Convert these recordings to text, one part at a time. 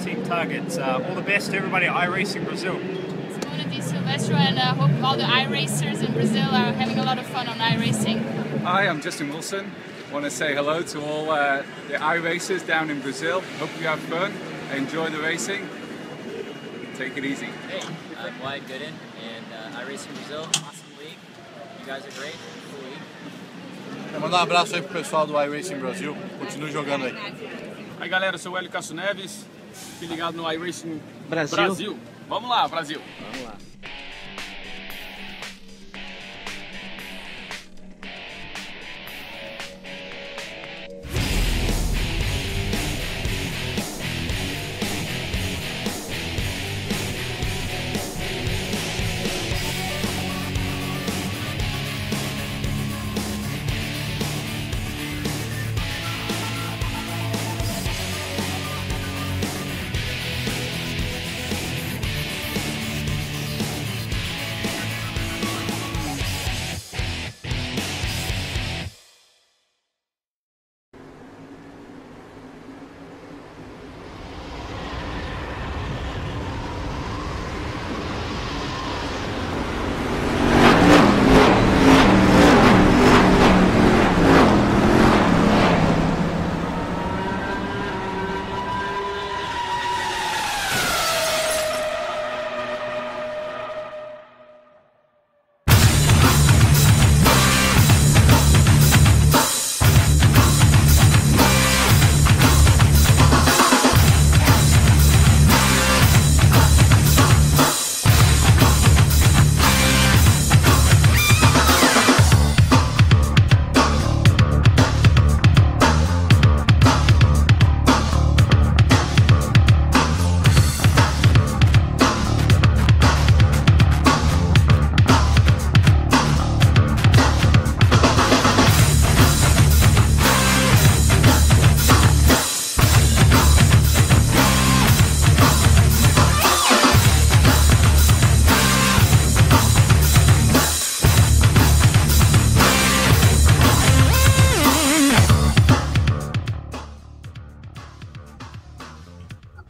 team targets. All the best to everybody at iRacing Brazil. Silvestro, and I hope all the iRacers in Brazil are having a lot of fun on iRacing. Hi, I'm Justin Wilson. I want to say hello to all the iRacers down in Brazil. Hope you have fun, enjoy the racing, take it easy. Hey, I'm Wyatt Gooden, and iRacing Brazil, awesome league. You guys are great, cool league. Mandar abraço aí pro pessoal do iRacing Brasil, continue jogando aí. Aí galera, eu sou o Hélio Castro Neves, fique ligado no iRacing Brasil. Vamos lá, Brasil! Vamos lá.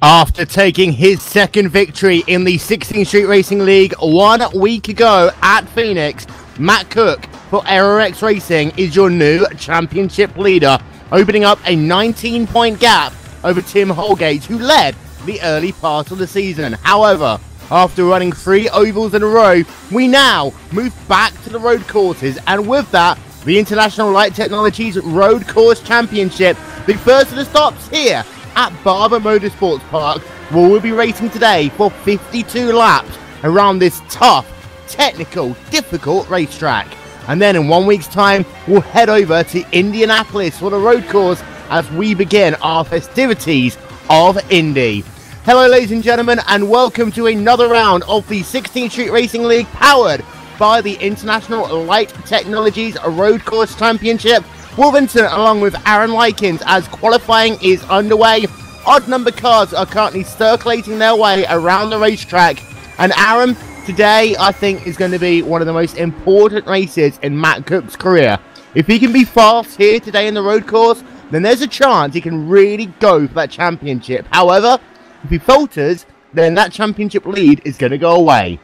After taking his second victory in the 16th Street Racing League 1 week ago at Phoenix, Matt Cook for AeroX Racing is your new championship leader, opening up a 19-point gap over Tim Holgate, who led the early part of the season. However, after running 3 ovals in a row, we now move back to the road courses, and with that, the International Light Technologies Road Course Championship, the first of the stops here at Barber Motorsports Park, where we'll be racing today for 52 laps around this tough, technical, difficult racetrack. And then in 1 week's time, we'll head over to Indianapolis for the road course as we begin our festivities of Indy. Hello ladies and gentlemen, and welcome to another round of the 16th Street Racing League, powered by the International Light Technologies Road Course Championship. Will Vincent along with Aaron Likens as qualifying is underway. Odd number cars are currently circulating their way around the racetrack. And Aaron, today I think is going to be one of the most important races in Matt Cook's career. If he can be fast here today in the road course, then there's a chance he can really go for that championship. However, if he falters, then that championship lead is going to go away.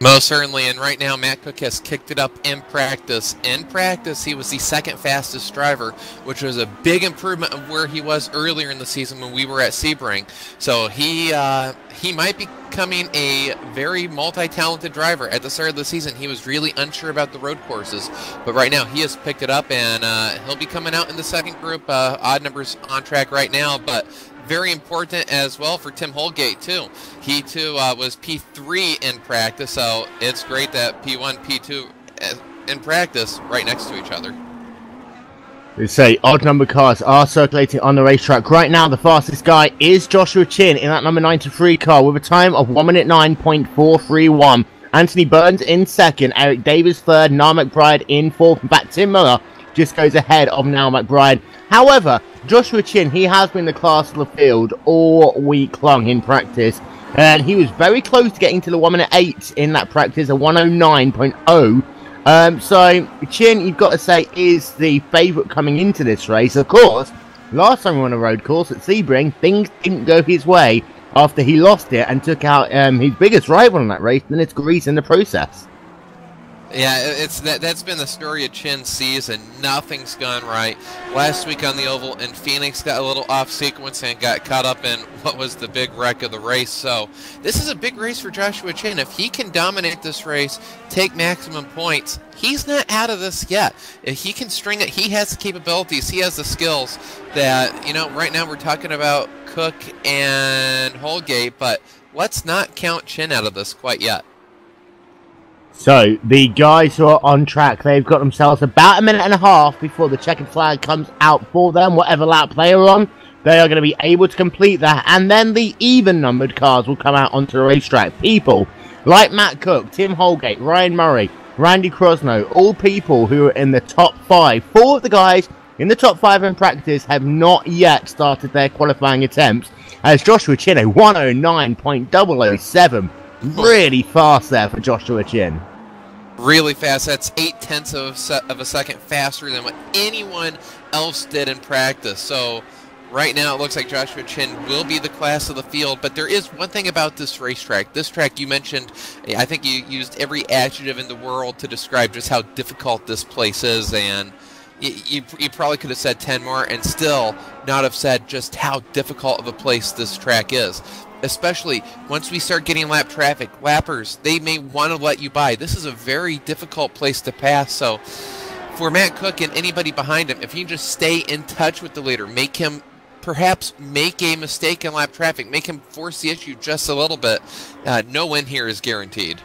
Most certainly, and right now Matt Cook has kicked it up in practice. In practice, he was the second fastest driver, which was a big improvement of where he was earlier in the season when we were at Sebring. So he might be becoming a very multi-talented driver. At the start of the season, he was really unsure about the road courses, but right now he has picked it up, and he'll be coming out in the second group. Odd numbers on track right now, but very important as well for Tim Holgate too. He too was P3 in practice, so it's great that P1, P2 in practice right next to each other. They say odd number cars are circulating on the racetrack. Right now the fastest guy is Joshua Chin in that number 93 car with a time of 1 minute 9.431. Anthony Burns in second, Eric Davis third, Niall McBride in fourth. In fact, Tim Miller just goes ahead of Niall McBride. However, Joshua Chin, he has been the class of the field all week long in practice, and he was very close to getting to the 1 minute 8 in that practice, a 109.0. So Chin, you've got to say, is the favourite coming into this race. Of course, Last time we won a road course at Sebring, things didn't go his way after he lost it and took out his biggest rival in that race, and it's Greece in the process. Yeah, that's been the story of Chin's season. Nothing's gone right. Last week on the oval, and Phoenix got a little off sequence and got caught up in what was the big wreck of the race. So this is a big race for Joshua Chin. If he can dominate this race, take maximum points, he's not out of this yet. If he can string it, he has the capabilities, he has the skills that, you know, right now we're talking about Cook and Holgate, but let's not count Chin out of this quite yet. So, the guys who are on track, they've got themselves about a minute and a half before the checkered flag comes out for them, whatever lap they are on. They are going to be able to complete that, and then the even-numbered cars will come out onto the racetrack. People like Matt Cook, Tim Holgate, Ryan Murray, Randy Crosno, all people who are in the top 5. 4 of the guys in the top 5 in practice have not yet started their qualifying attempts, as Joshua Chin, a 109.007. Really fast there for Joshua Chin. Really fast. That's 0.8 of a second faster than what anyone else did in practice. So right now it looks like Joshua Chin will be the class of the field, but there is one thing about this racetrack. This track, you mentioned, I think you used every adjective in the world to describe just how difficult this place is, and you probably could have said 10 more and still not have said just how difficult of a place this track is. Especially once we start getting lap traffic, lappers, they may want to let you by. This is a very difficult place to pass, so for Matt Cook and anybody behind him, if you can just stay in touch with the leader, make him perhaps make a mistake in lap traffic, make him force the issue just a little bit, no win here is guaranteed.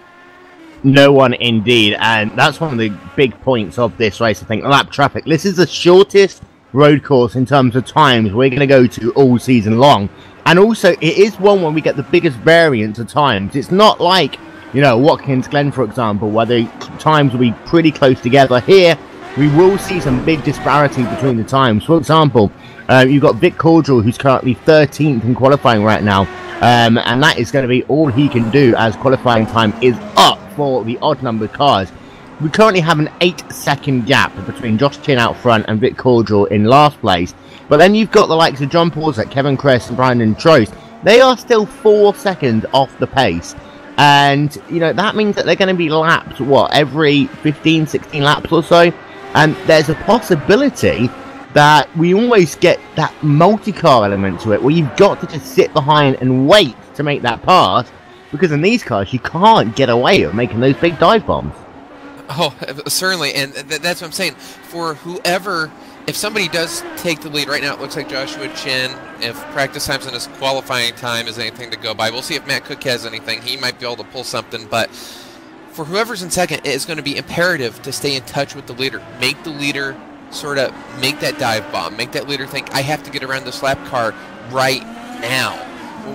No one indeed, and that's one of the big points of this race, I think, lap traffic. This is the shortest road course in terms of times we're going to go to all season long. And also, it is one where we get the biggest variance of times. It's not like, you know, Watkins Glen, for example, where the times will be pretty close together. Here, we will see some big disparity between the times. For example, you've got Vic Cordial, who's currently 13th in qualifying right now. And that is going to be all he can do as qualifying time is up for the odd-numbered cars. We currently have an 8-second gap between Josh Chin out front and Vic Cordial in last place. But then you've got the likes of John Paulsett, Kevin Kress and Brandon Trost. They are still 4 seconds off the pace. And, you know, that means that they're going to be lapped, what, every 15, 16 laps or so? And there's a possibility that we almost get that multi-car element to it, where you've got to just sit behind and wait to make that pass. Because in these cars, you can't get away with making those big dive bombs. Oh, certainly, and that's what I'm saying. For whoever, if somebody does take the lead, right now it looks like Joshua Chin, if practice times and his qualifying time is anything to go by, we'll see if Matt Cook has anything. He might be able to pull something, but for whoever's in second, it is going to be imperative to stay in touch with the leader. Make the leader sort of make that dive bomb. Make that leader think, I have to get around this lap car right now.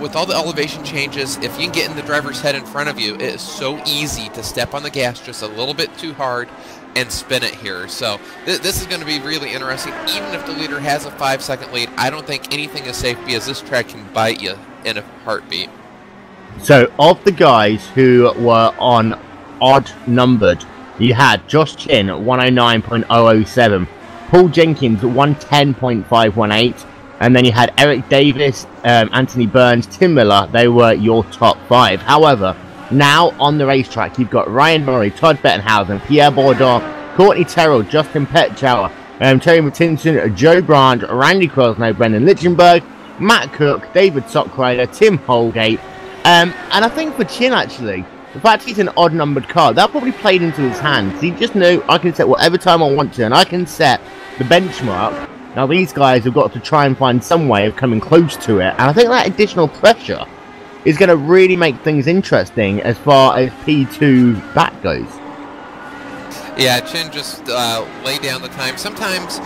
With all the elevation changes, if you can get in the driver's head in front of you, it is so easy to step on the gas just a little bit too hard and spin it here. So this is going to be really interesting. Even if the leader has a 5-second lead, I don't think anything is safe because this track can bite you in a heartbeat. So of the guys who were on odd numbered, you had Josh Chin at 109.007, Paul Jenkins at 110.518, and then you had Eric Davis, Anthony Burns, Tim Miller. They were your top 5. However, now on the racetrack, you've got Ryan Murray, Todd Bettenhausen, Pierre Bourdon, Courtney Terrell, Justin Petchower, Terry Matinson, Joe Brandt, Randy Crosno, Brendan Lichtenberg, Matt Cook, David Sockrider, Tim Holgate. And I think for Chin, actually, the fact he's an odd-numbered car, that probably played into his hands. He just knew, I can set whatever time I want to, and I can set the benchmark. Now, these guys have got to try and find some way of coming close to it, and I think that additional pressure is going to really make things interesting as far as P2 back goes. Yeah, Chin just laid down the time. Sometimes,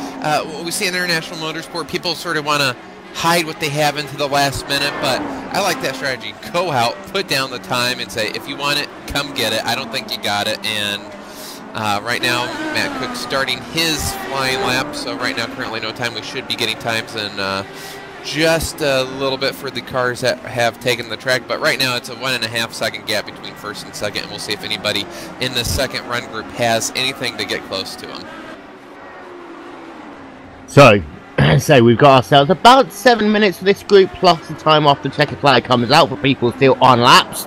what we see in international motorsport, people sort of want to hide what they have into the last minute, but I like that strategy. Go out, put down the time, and say, if you want it, come get it. I don't think you got it, and right now, Matt Cook starting his flying lap, so right now, currently no time. We should be getting times, and just a little bit for the cars that have taken the track, but right now it's a 1.5 second gap between first and second, and we'll see if anybody in the second run group has anything to get close to him. So, So we've got ourselves about 7 minutes for this group, plus the time after checkered flag comes out for people still on laps.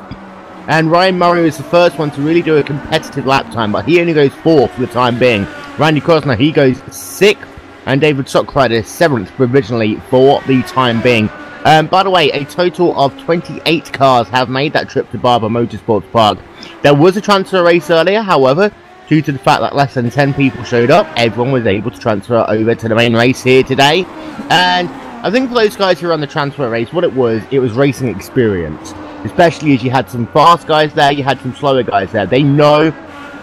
And Ryan Murray was the first one to really do a competitive lap time, but he only goes 4th for the time being. Randy Krosner, he goes 6th, and David Sockrider 7th provisionally for the time being. By the way, a total of 28 cars have made that trip to Barber Motorsports Park. There was a transfer race earlier, however, due to the fact that less than 10 people showed up, everyone was able to transfer over to the main race here today. And I think for those guys who were on the transfer race, what it was racing experience. Especially as you had some fast guys there, you had some slower guys there. They know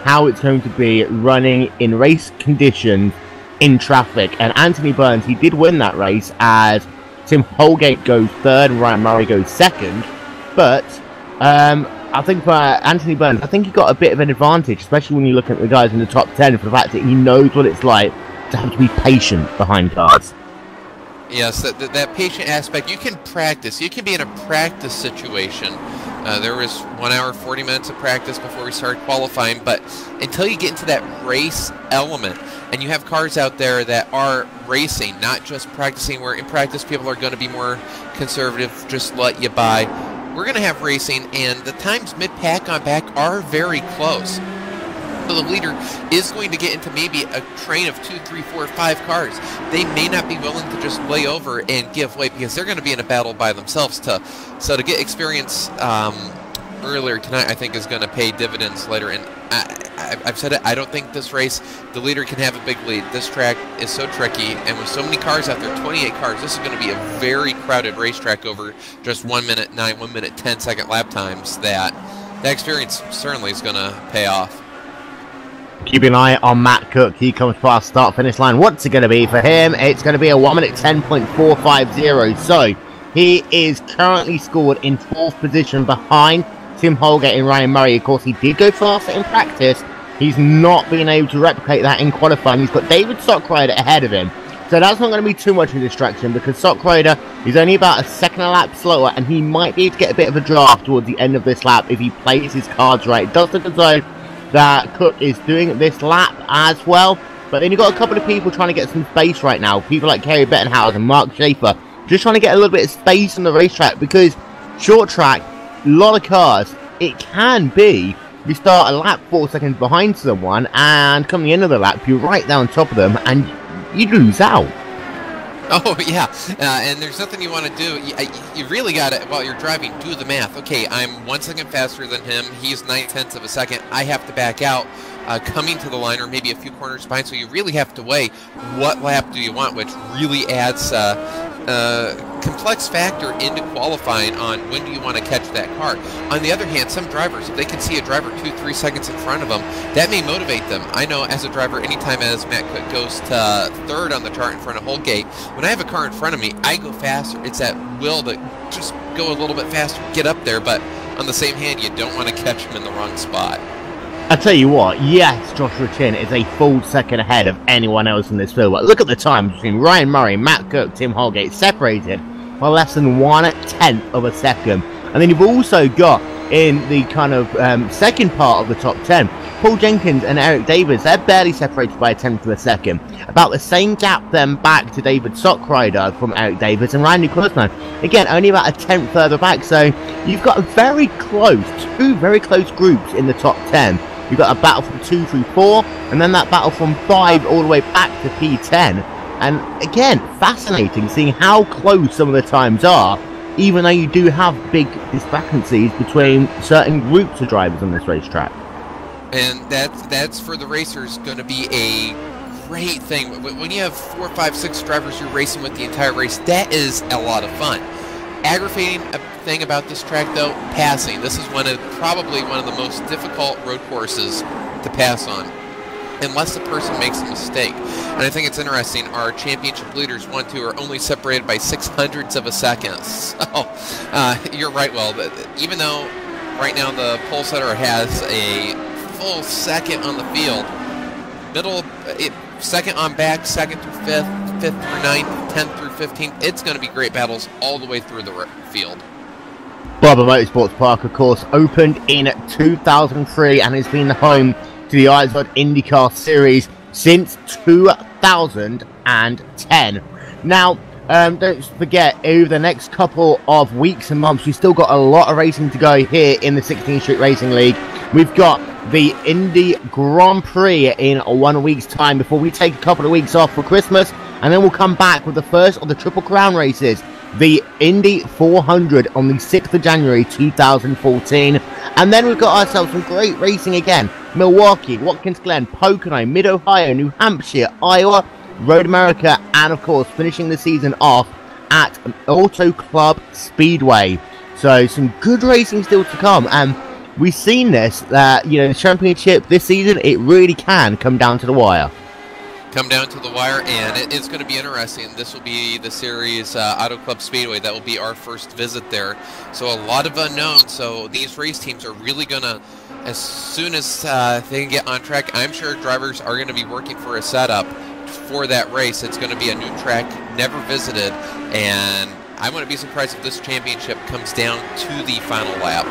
how it's going to be running in race conditions in traffic. And Anthony Burns, he did win that race as Tim Holgate goes 3rd and Ryan Murray goes 2nd. But I think for Anthony Burns, I think he got a bit of an advantage, especially when you look at the guys in the top 10, for the fact that he knows what it's like to have to be patient behind cars. Yes, that patient aspect, you can practice. You can be in a practice situation. There was 1 hour, 40 minutes of practice before we started qualifying, but until you get into that race element, and you have cars out there that are racing, not just practicing, where in practice people are going to be more conservative, just let you by. We're going to have racing, and the times mid-pack on back are very close. So the leader is going to get into maybe a train of 2, 3, 4, 5 cars. They may not be willing to just lay over and give way because they're going to be in a battle by themselves. So to get experience earlier tonight, I think is going to pay dividends later. And I've said it, I don't think this race, the leader can have a big lead. This track is so tricky, and with so many cars out there, 28 cars, this is going to be a very crowded racetrack over just 1 minute 9, 1 minute 10 second lap times. That experience certainly is going to pay off. Keep an eye on Matt Cook. He comes past start-finish line. What's it going to be for him? It's going to be a 1 minute 10.450. So he is currently scored in 4th position behind Tim Holgate and Ryan Murray. Of course, he did go faster in practice. He's not been able to replicate that in qualifying. He's got David Sockrider ahead of him. So that's not going to be too much of a distraction because Sockrider is only about a second a lap slower, and he might be able to get a bit of a draft towards the end of this lap if he plays his cards right. It does look as though that Cook is doing this lap as well. But then you've got a couple of people trying to get some space right now. People like Kerry Bettenhausen and Mark Schaefer just trying to get a little bit of space on the racetrack because short track, a lot of cars, it can be you start a lap 4 seconds behind someone and come the end of the lap, you're right there on top of them and you lose out. Oh, yeah, and there's nothing you want to do. You really got to, while you're driving, do the math. Okay, I'm 1 second faster than him. He's 9/10 of a second. I have to back out coming to the line or maybe a few corners behind. So you really have to weigh what lap do you want, which really adds complex factor into qualifying on when do you want to catch that car. On the other hand, some drivers, if they can see a driver 2-3 seconds in front of them, that may motivate them. I know as a driver, anytime as Matt Cook goes to 3rd on the chart in front of Holgate, when I have a car in front of me, I go faster. It's that will to just go a little bit faster, get up there, but on the same hand, you don't want to catch them in the wrong spot. I tell you what, yes, Joshua Chin is a full second ahead of anyone else in this field. But look at the time between Ryan Murray, Matt Cook, Tim Holgate, separated by less than 1/10 of a second. And then you've also got in the kind of second part of the top 10, Paul Jenkins and Eric Davis. They're barely separated by 1/10 of a second. About the same gap then back to David Sockrider from Eric Davis and Randy Krosner. Again, only about 1/10 further back. So you've got a very close, 2 very close groups in the top 10. You've got a battle from 2 through 4, and then that battle from 5 all the way back to P10. And again, fascinating seeing how close some of the times are, even though you do have big discrepancies between certain groups of drivers on this racetrack. And that's for the racers going to be a great thing. When you have 4, 5, 6 drivers you're racing with the entire race, that is a lot of fun. Aggravating thing about this track, though, passing. This is probably one of the most difficult road courses to pass on, unless the person makes a mistake. And I think it's interesting, our championship leaders, 1, 2, are only separated by 600ths of a second. So, you're right, Will. Even though right now the pole setter has a full second on the field, second on back, 2nd through 5th, 5th through 9th, 10th through 15th, it's going to be great battles all the way through the field. Barber Motorsports Park, of course, opened in 2003 and has been the home to the IZOD IndyCar Series since 2010. Now, don't forget, over the next couple of weeks and months, we've still got a lot of racing to go here in the 16th Street Racing League. We've got the Indy Grand Prix in 1 week's time before we take a couple of weeks off for Christmas, and then we'll come back with the first of the Triple Crown races, the Indy 400 on the 6th of January 2014, and then we've got ourselves some great racing again. Milwaukee, Watkins Glen, Pocono, Mid-Ohio, New Hampshire, Iowa, Road America, and of course finishing the season off at Auto Club Speedway. So some good racing still to come, and we've seen this, that the championship this season, it really can come down to the wire. Come down to the wire, and it's going to be interesting. This will be the series Auto Club Speedway. That will be our first visit there. So a lot of unknowns. So these race teams are really going to, as soon as they can get on track, I'm sure drivers are going to be working for a setup for that race. It's going to be a new track, never visited, and I wouldn't be surprised if this championship comes down to the final lap.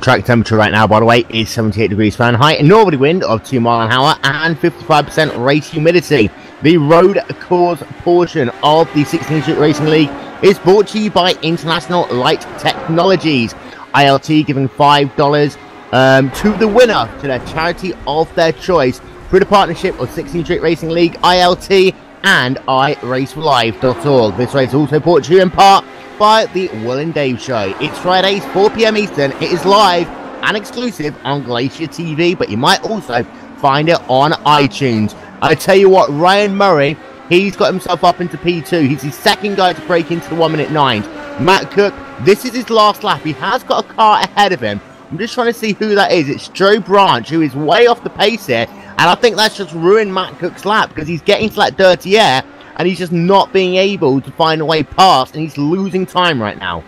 Track temperature right now, by the way, is 78 degrees Fahrenheit, a northerly wind of 2 miles an hour, and 55% race humidity. The road course portion of the 16th Street Racing League is brought to you by International Light Technologies. ILT giving $5 to the winner, to their charity of their choice, through the partnership of 16th Street Racing League, ILT, and iRaceLive.org. This race is also brought to you in part by the Will and Dave Show. It's Fridays, 4 PM Eastern. It is live and exclusive on Glacier TV, but you might also find it on iTunes. I tell you what, Ryan Murray, he's got himself up into P2. He's the second guy to break into the 1:09. Matt Cook, this is his last lap. He has got a car ahead of him. I'm just trying to see who that is. It's Joe Branch, who is way off the pace here, and I think that's just ruined Matt Cook's lap, because he's getting to that dirty air, and he's just not being able to find a way past, and he's losing time right now.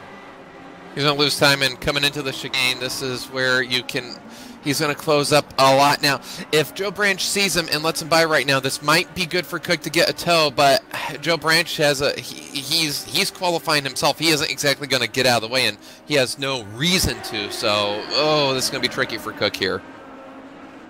He's going to lose time, and coming into the chicane, this is where he's going to close up a lot. Now, if Joe Branch sees him and lets him by right now, this might be good for Cook to get a tow, but Joe Branch has he's qualifying himself. He isn't exactly going to get out of the way, and he has no reason to, so, this is going to be tricky for Cook here.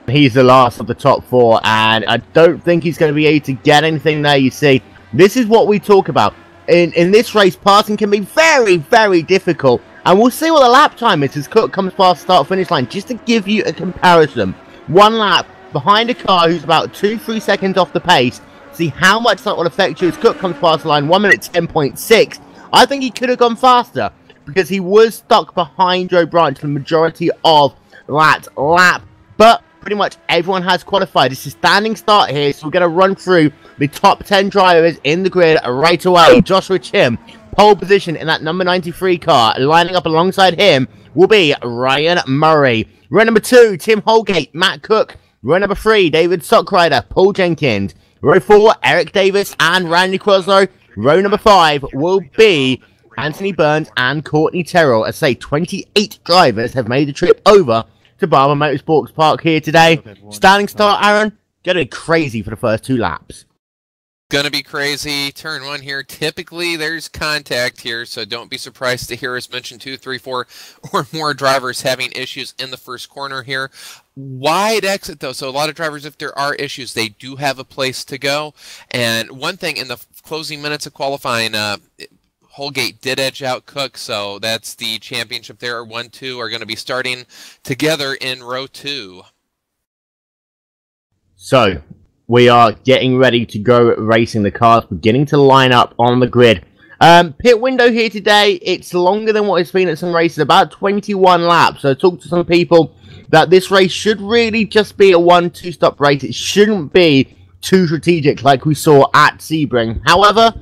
He's the last of the top four, and I don't think he's going to be able to get anything there. You see, this is what we talk about. In this race, passing can be very, very difficult, and we'll see what the lap time is as Cook comes past the start-finish line, just to give you a comparison. One lap behind a car who's about 2-3 seconds off the pace. See how much that will affect you as Cook comes past the line, 1 minute 10.6. I think he could have gone faster, because he was stuck behind Joe Branch for the majority of that lap, but pretty much everyone has qualified. It's a standing start here, so we're going to run through the top 10 drivers in the grid right away. Joshua Chim, pole position in that number 93 car. Lining up alongside him will be Ryan Murray. Row number 2, Tim Holgate, Matt Cook. Row number 3, David Stockrider, Paul Jenkins. Row 4, Eric Davis and Randy Croslow. Row number 5 will be Anthony Burns and Courtney Terrell. As I say, 28 drivers have made the trip over to Barber Motorsports Park here today. Standing start, Aaron, gonna be crazy for the first 2 laps. Gonna be crazy. Turn 1 here. Typically, there's contact here, so don't be surprised to hear us mention 2, 3, 4, or more drivers having issues in the first corner here. Wide exit, though, so a lot of drivers, if there are issues, they do have a place to go. And one thing, in the closing minutes of qualifying, Holgate did edge out Cook, so that's the championship there. 1, 2 are going to be starting together in row 2. So, we are getting ready to go racing. The cars beginning to line up on the grid. Pit window here today, it's longer than what it's been at some races, about 21 laps. So I talked to some people that this race should really just be a 1-2 stop race. It shouldn't be too strategic like we saw at Sebring. However,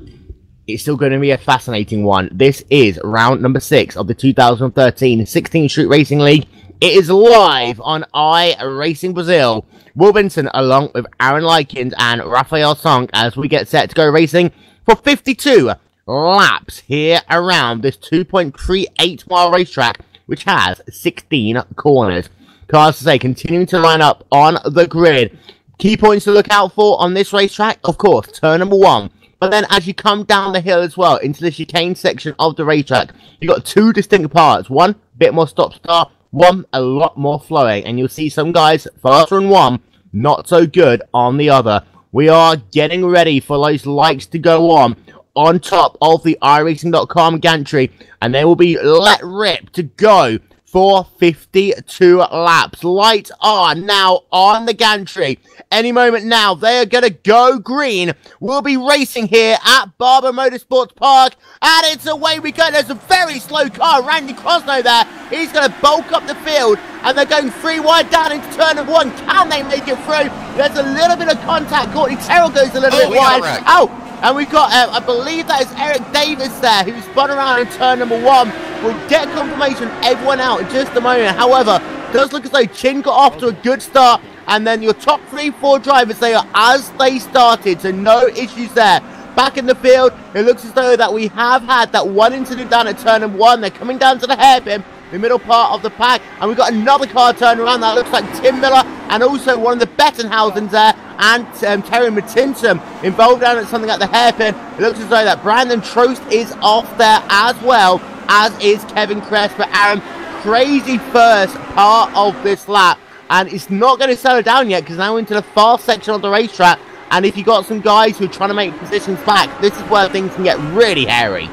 it's still going to be a fascinating one. This is round number 6 of the 2013 16th Street Racing League. It is live on iRacing Brazil. Will Benson along with Aaron Likens and Rafael Song as we get set to go racing for 52 laps here around this 2.38 mile racetrack, which has 16 corners. Cars to say continuing to line up on the grid. Key points to look out for on this racetrack, of course, turn number 1. But then as you come down the hill as well, into the chicane section of the racetrack, you've got 2 distinct parts. One, a bit more stop-start. One, a lot more flowing. And you'll see some guys faster on one, not so good on the other. we are getting ready for those lights to go on top of the iRacing.com gantry, and they will be let rip to go for 52 laps. Lights are now on the gantry. Any moment now, they are going to go green. We'll be racing here at Barber Motorsports Park, and it's away we go. There's a very slow car, Randy Crosno there. He's going to bulk up the field, and they're going 3 wide down into turn of 1. Can they make it through? There's a little bit of contact. Courtney Terrell goes a little bit wide. Oh! And we've got, I believe that is Eric Davis there, who's spun around in turn number 1. We'll get confirmation everyone out in just a moment. However, it does look as though Chin got off to a good start. And then your top 3-4 drivers, they are as they started, so no issues there. Back in the field, it looks as though that we have had that one incident down at turn number 1. They're coming down to the hairpin, the middle part of the pack. And we've got another car turn around that looks like Tim Miller and also one of the Bettenhausens there. And Terry Matinson involved down at something at the hairpin. It looks as though that Brandon Trost is off there as well, as is Kevin Kress. But Aaron, crazy first part of this lap. And it's not going to settle down yet because now we're into the fast section of the racetrack. And if you've got some guys who are trying to make positions back, this is where things can get really hairy.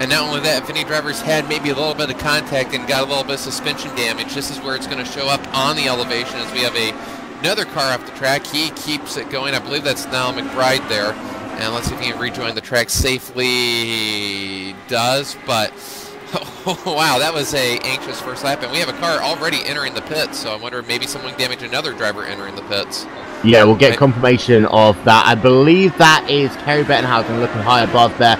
And not only that, if any drivers had maybe a little bit of contact and got a little bit of suspension damage, this is where it's going to show up on the elevation as we have another car off the track. He keeps it going. I believe that's Niall McBride there. And let's see if he can rejoin the track safely. He does, but oh, wow, that was a anxious first lap. And we have a car already entering the pits, so I wonder if maybe someone damaged another driver entering the pits. Yeah, we'll get confirmation of that. I believe that is Kerry Bettenhausen looking high above there.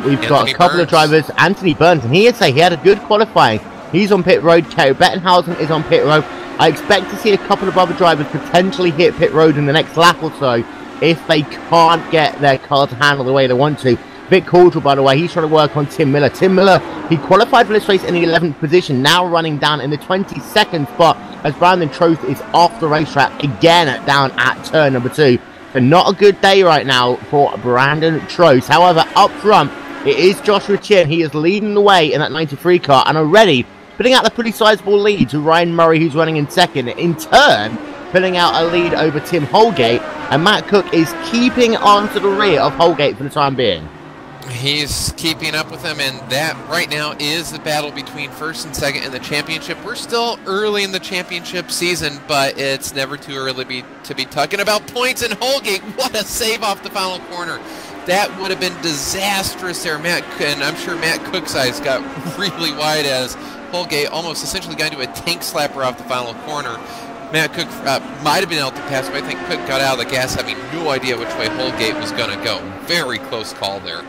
We've got a couple of drivers, Anthony Burns, and he had a good qualifying. He's on pit road. Kerry Bettenhausen is on pit road. I expect to see a couple of other drivers potentially hit pit road in the next lap or so if they can't get their car to handle the way they want to. Vic Caldwell, by the way, he's trying to work on Tim Miller. Tim Miller, he qualified for this race in the 11th position, now running down in the 22nd spot as Brandon Trost is off the racetrack again down at turn number 2. So not a good day right now for Brandon Trost. However, up front, it is Joshua Chin. He is leading the way in that 93 car and already putting out a pretty sizable lead to Ryan Murray, who's running in second. In turn, putting out a lead over Tim Holgate, and Matt Cook is keeping on to the rear of Holgate for the time being. He's keeping up with him, and that right now is the battle between first and second in the championship. We're still early in the championship season, but it's never too early to be talking about points. And Holgate, what a save off the final corner. That would have been disastrous there, Matt, and I'm sure Matt Cook's eyes got really wide as Holgate almost essentially got into a tank slapper off the final corner. Matt Cook might have been able to pass, but I think Cook got out of the gas having no idea which way Holgate was going to go. Very close call there.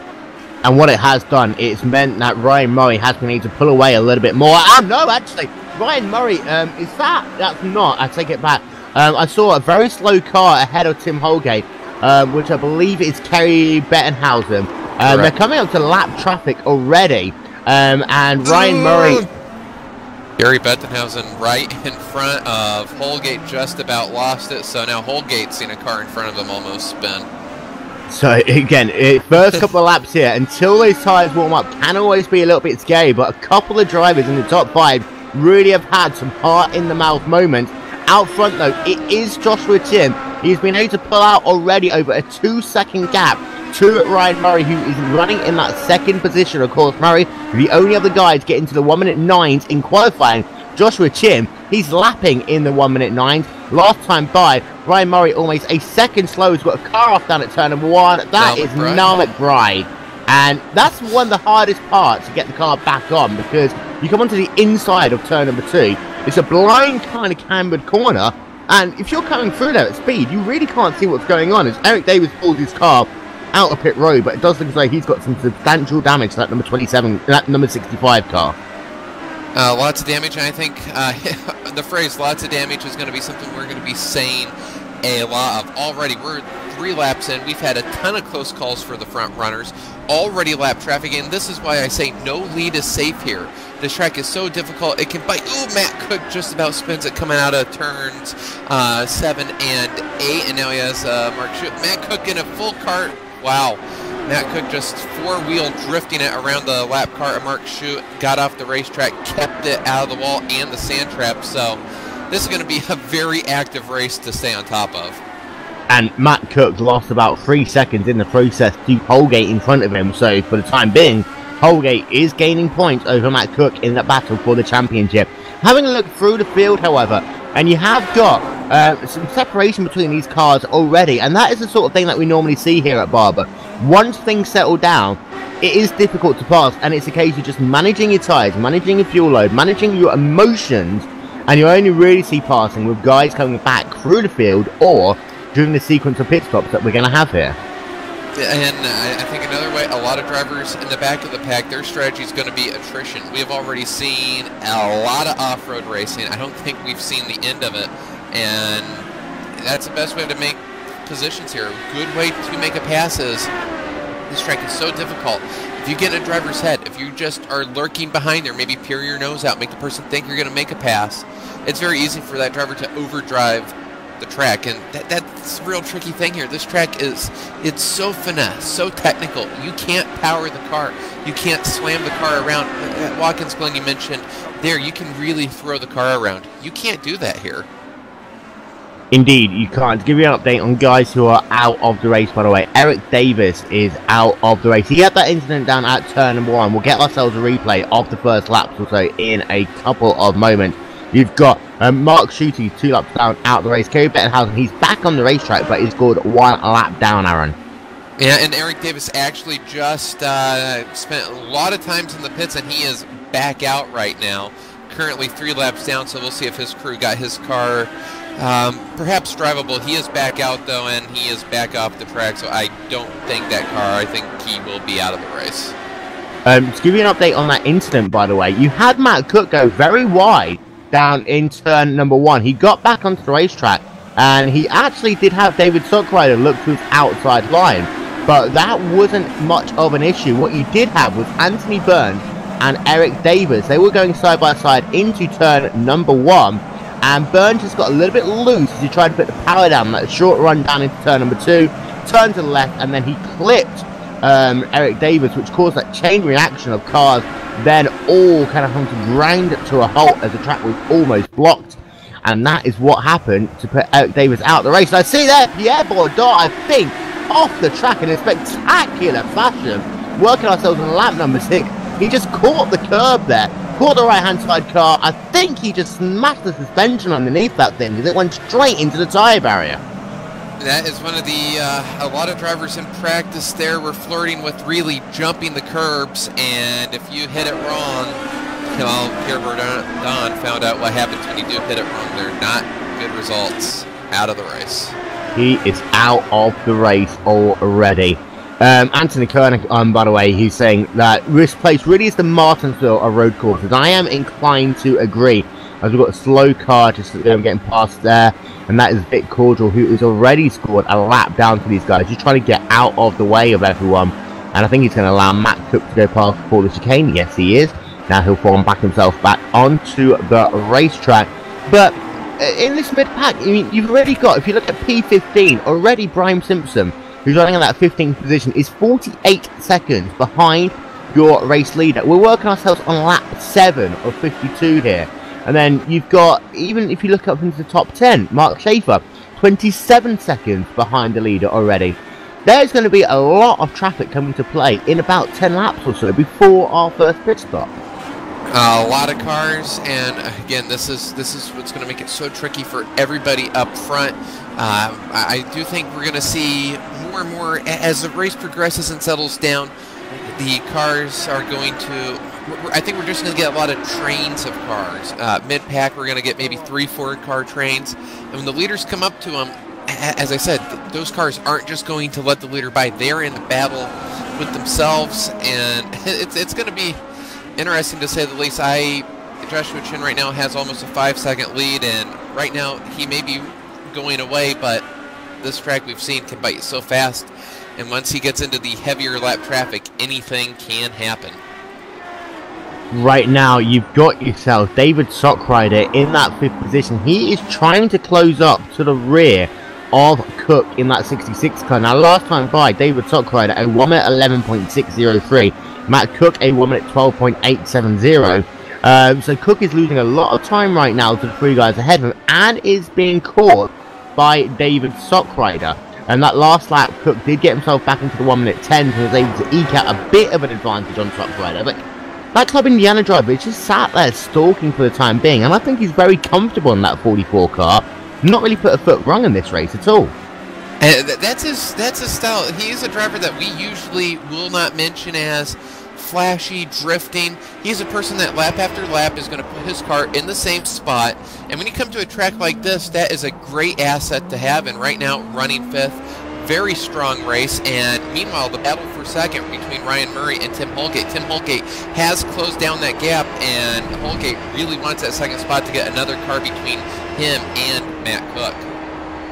And what it has done, it's meant that Ryan Murray has been able to pull away a little bit more. Oh, no, actually, Ryan Murray, that's not, I take it back. I saw a very slow car ahead of Tim Holgate, which I believe is Kerry Bettenhausen. They're coming up to lap traffic already, and Ryan Murray... Kerry Bettenhausen right in front of Holgate, just about lost it, so now Holgate's seen a car in front of him almost spin. So again, first couple of laps here, until those tyres warm up, can always be a little bit scary, but a couple of drivers in the top 5 really have had some heart-in-the-mouth moments. Out front, though, it is Joshua Chin. He's been able to pull out already over a 2-second gap to Ryan Murray, who is running in that second position. Of course, Murray, the only other guy to get into the 1-minute 9s in qualifying. Joshua Chin, he's lapping in the 1-minute 9s. Last time by, Ryan Murray almost a second slow. He's got a car off down at turn number 1. That is Niall McBride. And that's one of the hardest parts to get the car back on, because you come onto the inside of turn number 2. It's a blind kind of cambered corner, and if you're coming through there at speed, you really can't see what's going on as Eric Davis pulls his car out of pit road, but it does look as though he's got some substantial damage to that number 27, that number 65 car. Lots of damage, and I think the phrase lots of damage is going to be something we're going to be saying a lot of. Already, we're 3 laps in. We've had a ton of close calls for the front runners. Already lap traffic, and this is why I say no lead is safe here. This track is so difficult. It can bite. Ooh, Matt Cook just about spins it coming out of turns 7 and 8, and now he has Mark Shute. Matt Cook in a full cart. Wow. Matt Cook just 4-wheel drifting it around the lap car. Mark Shute got off the racetrack, kept it out of the wall and the sand trap. So this is going to be a very active race to stay on top of. And Matt Cook lost about 3 seconds in the process to Holgate in front of him. So for the time being, Holgate is gaining points over Matt Cook in that battle for the championship. Having a look through the field, however, and you have got some separation between these cars already, and that is the sort of thing that we normally see here at Barber. Once things settle down, it is difficult to pass, and it's a case of just managing your tyres, managing your fuel load, managing your emotions, and you only really see passing with guys coming back through the field or during the sequence of pit stops that we're going to have here. And I think another way, a lot of drivers in the back of the pack, their strategy is going to be attrition. We have already seen a lot of off-road racing. I don't think we've seen the end of it, and that's the best way to make positions here. A good way to make a pass is, this track is so difficult. If you get in a driver's head, if you just are lurking behind there, maybe peer your nose out, make the person think you're going to make a pass, it's very easy for that driver to overdrive the track, and that's a real tricky thing here. This track it's so finesse, so technical. You can't power the car. You can't slam the car around. At Watkins Glen, you mentioned there, you can really throw the car around. You can't do that here. Indeed, you can't. To give you an update on guys who are out of the race, by the way, Eric Davis is out of the race. He had that incident down at turn number 1. We'll get ourselves a replay of the first laps or so in a couple of moments. You've got Mark Schutte 2 laps down out of the race. Kerry Bettenhausen, he's back on the racetrack, but he's scored 1 lap down, Aaron. Yeah, and Eric Davis actually just spent a lot of times in the pits, and he is back out right now. Currently 3 laps down, so we'll see if his crew got his car perhaps drivable. He is back out, though, and he is back off the track, so I don't think that car, I think he will be out of the race. To give you an update on that incident, by the way, you had Matt Cook go very wide down in turn number 1. He got back onto the racetrack, and he actually did have David Sockrider look to his outside line, but that wasn't much of an issue. What you did have was Anthony Burns and Eric Davis. They were going side by side into turn number 1, and Burns just got a little bit loose as he tried to put the power down that short run down into turn number 2, turned to the left, and then he clipped Eric Davis, which caused that chain reaction of cars then all kind of come to grind to a halt as the track was almost blocked, and that is what happened to put Eric Davis out of the race. And I see there Pierre Bourdais, I think, off the track in a spectacular fashion, working ourselves on lap number 6. He just caught the curb there, caught the right hand side car. I think he just smashed the suspension underneath that thing because it went straight into the tyre barrier. That is one of the, a lot of drivers in practice there were flirting with really jumping the curbs, and if you hit it wrong, well, Pierre Bourdais found out what happens when you do hit it wrong. They're not good results. Out of the race. He is out of the race already. Anthony Koenig, by the way, he's saying that this place really is the Martinsville of road courses. I am inclined to agree, as we've got a slow car just getting past there, and that is Vic Cordial, who has already scored a lap down to these guys. He's trying to get out of the way of everyone, and I think he's going to allow Matt Cook to go past before the chicane. Yes, he is. Now he'll form back himself back onto the racetrack. But in this mid-pack, I mean, you've already got, if you look at P15, already Brian Simpson, who's running in that 15th position, is 48 seconds behind your race leader. We're working ourselves on lap 7 of 52 here. And then you've got, even if you look up into the top 10, Mark Schaefer, 27 seconds behind the leader already. There's going to be a lot of traffic coming to play in about 10 laps or so before our first pit stop. A lot of cars, and again, this is what's going to make it so tricky for everybody up front. I do think we're going to see more and more as the race progresses and settles down. The cars are going to, I think we're just going to get a lot of trains of cars. Mid-pack, we're going to get maybe 3-4 car trains. And when the leaders come up to them, as I said, those cars aren't just going to let the leader by. They're in the battle with themselves, and it's going to be interesting to say the least. Joshua Chin right now has almost a 5-second lead, and right now he may be going away, but this track we've seen can bite so fast, and once he gets into the heavier lap traffic, anything can happen. Right now, you've got yourself David Sockrider in that 5th position. He is trying to close up to the rear of Cook in that 66 car. Now, last time by, David Sockrider, a 1 minute 11.603. Matt Cook, a 1 minute 12.870. So Cook is losing a lot of time right now to the 3 guys ahead of him, and is being caught by David Sockrider. And that last lap, Cook did get himself back into the 1:10 and was able to eke out a bit of an advantage on Sockrider. But that Club Indiana driver is just sat there stalking for the time being, and I think he's very comfortable in that 44 car. Not really put a foot wrong in this race at all. That's his style. He is a driver that we usually will not mention as flashy, drifting. He's a person that lap after lap is going to put his car in the same spot. And when you come to a track like this, that is a great asset to have. And right now, running 5th, very strong race. And meanwhile, the battle for 2nd between Ryan Murray and Tim Holgate. Tim Holgate has closed down that gap, and Holgate really wants that 2nd spot to get another car between him and Matt Cook.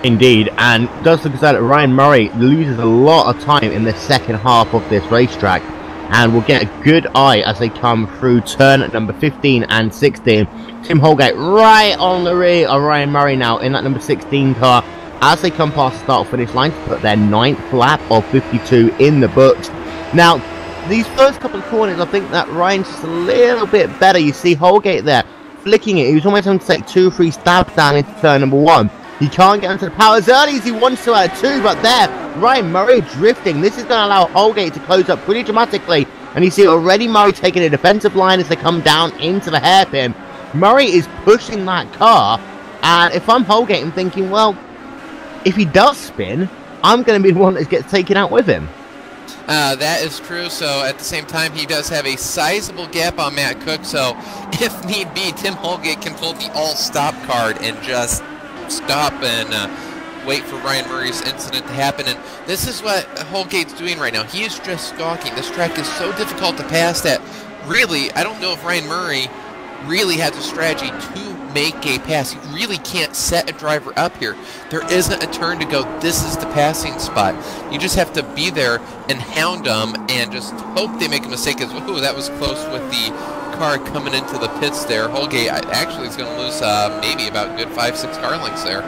Indeed, and does look as though Ryan Murray loses a lot of time in the second half of this racetrack, and will get a good eye as they come through turn number 15 and 16. Tim Holgate right on the rear of Ryan Murray now in that number 16 car as they come past the start-finish line to put their 9th lap of 52 in the books. Now, these first couple of corners, I think that Ryan's just a little bit better. You see Holgate there flicking it. He was almost having to take 2 or 3 stabs down into turn number 1. He can't get into the power as early as he wants to out of 2, but there, Ryan Murray drifting. This is going to allow Holgate to close up pretty dramatically, and you see already Murray taking a defensive line as they come down into the hairpin. Murray is pushing that car, and if I'm Holgate, I'm thinking, well, if he does spin, I'm going to be the one that gets taken out with him. That is true. So at the same time, he does have a sizable gap on Matt Cook. So if need be, Tim Holgate can pull the all-stop card and just stop and wait for Ryan Murray's incident to happen. And this is what Holgate's doing right now. He is just stalking. This track is so difficult to pass that really, I don't know if Ryan Murray really has a strategy to make a pass. You really can't set a driver up here. There isn't a turn to go, this is the passing spot. You just have to be there and hound them and just hope they make a mistake. Ooh, that was close with the car coming into the pits there. Holgate actually is going to lose maybe about good 5-6 car lengths there.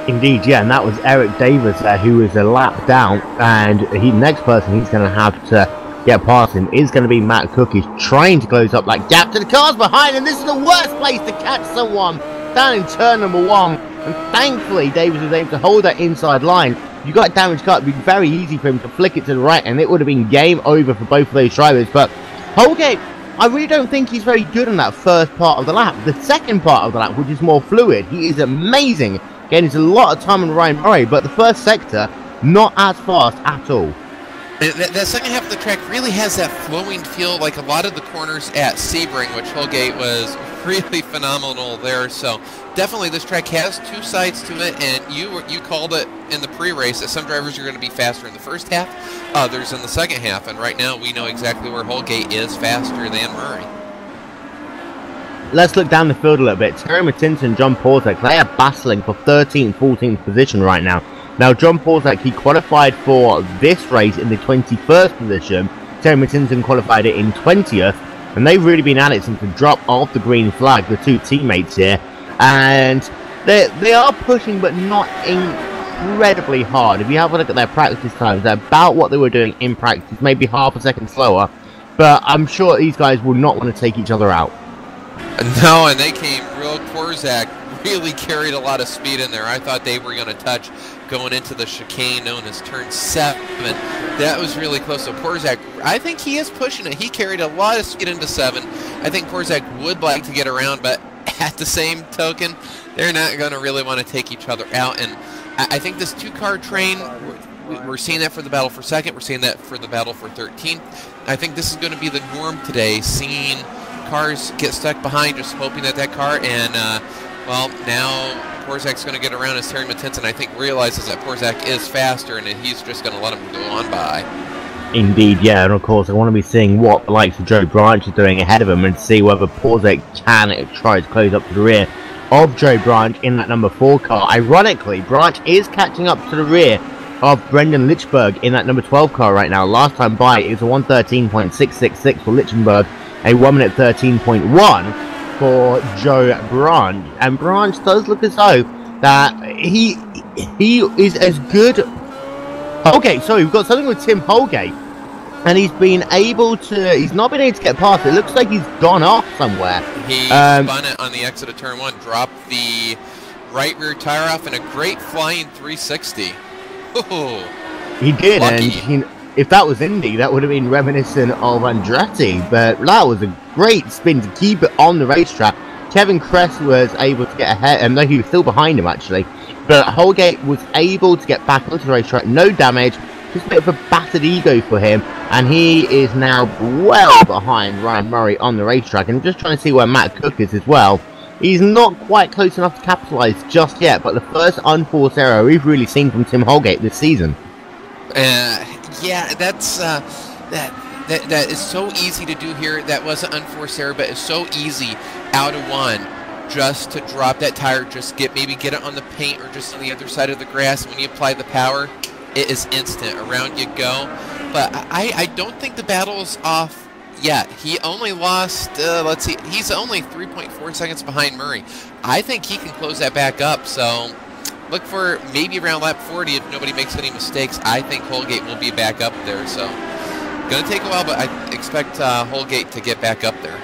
Indeed, yeah, and that was Eric Davis there, who was a lap down, and the next person he's going to have to get past him is going to be Matt Cook. He's trying to close up that gap to the cars behind, and this is the worst place to catch someone down in turn number 1. And thankfully, Davis was able to hold that inside line. You got a damaged car, it would be very easy for him to flick it to the right, and it would have been game over for both of those drivers. But Holgate, I really don't think he's very good on that first part of the lap. The second part of the lap, which is more fluid, he is amazing. Again, it's a lot of time on Ryan Murray, but the first sector, not as fast at all. That second half of the track really has that flowing feel, like a lot of the corners at Sebring, which Holgate was really phenomenal there. So definitely this track has 2 sides to it, and you called it in the pre-race that some drivers are going to be faster in the first half, others in the second half, and right now we know exactly where Holgate is faster than Murray. Let's look down the field a little bit. Terry Mattinson and John Porzek, they are battling for 13th, 14th position right now. Now, John Porzek, he qualified for this race in the 21st position. Terry Mattinson qualified it in 20th. And they've really been at it since the drop of the green flag, the 2 teammates here. And they are pushing, but not incredibly hard. If you have a look at their practice times, they're about what they were doing in practice, maybe half a second slower. But I'm sure these guys will not want to take each other out. No, and they came real. Porzak really carried a lot of speed in there. I thought they were going to touch going into the chicane known as turn 7. That was really close. So Porzak, I think he is pushing it. He carried a lot of speed into 7. I think Porzak would like to get around, but at the same token, they're not going to really want to take each other out. And I think this 2-car train, we're seeing that for the battle for 2nd. We're seeing that for the battle for 13th. I think this is going to be the norm today, seeing cars get stuck behind, just hoping that car, and well, now Porzak's going to get around as Terry Mattinson, I think, realizes that Porzak is faster, and he's just going to let him go on by. Indeed, yeah, and of course I want to be seeing what the likes of Joe Branch are doing ahead of him and see whether Porzak can try to close up to the rear of Joe Branch in that number 4 car. Ironically, Branch is catching up to the rear of Brendan Lichtenberg in that number 12 car right now. Last time by, it was a 1:13.666 for Lichtenberg, a 1:13.1 for Joe Branch. And Branch does look as though that he is as good. Okay, sorry, we've got something with Tim Holgate, and he's not been able to get past it. It looks like he's gone off somewhere. He spun it on the exit of turn 1, dropped the right rear tire off, and a great flying 360. Oh, he did, lucky. and if that was Indy, that would have been reminiscent of Andretti, but that was a great spin to keep it on the racetrack. Kevin Kress was able to get ahead, and though he was still behind him actually, but Holgate was able to get back onto the racetrack, no damage, just a bit of a battered ego for him, and he is now well behind Ryan Murray on the racetrack, and just trying to see where Matt Cook is as well. He's not quite close enough to capitalise just yet, but the first unforced error we've really seen from Tim Holgate this season. Yeah, that's that is so easy to do here. That wasn't unforced error, but it's so easy out of one just to drop that tire, just maybe get it on the paint or just on the other side of the grass. When you apply the power, it is instant. Around you go. But I don't think the battle is off yet. He only lost, let's see, he's only 3.4 seconds behind Murray. I think he can close that back up, so look for maybe around lap 40 if nobody makes any mistakes. I think Holgate will be back up there, so going to take a while, but I expect Holgate to get back up there.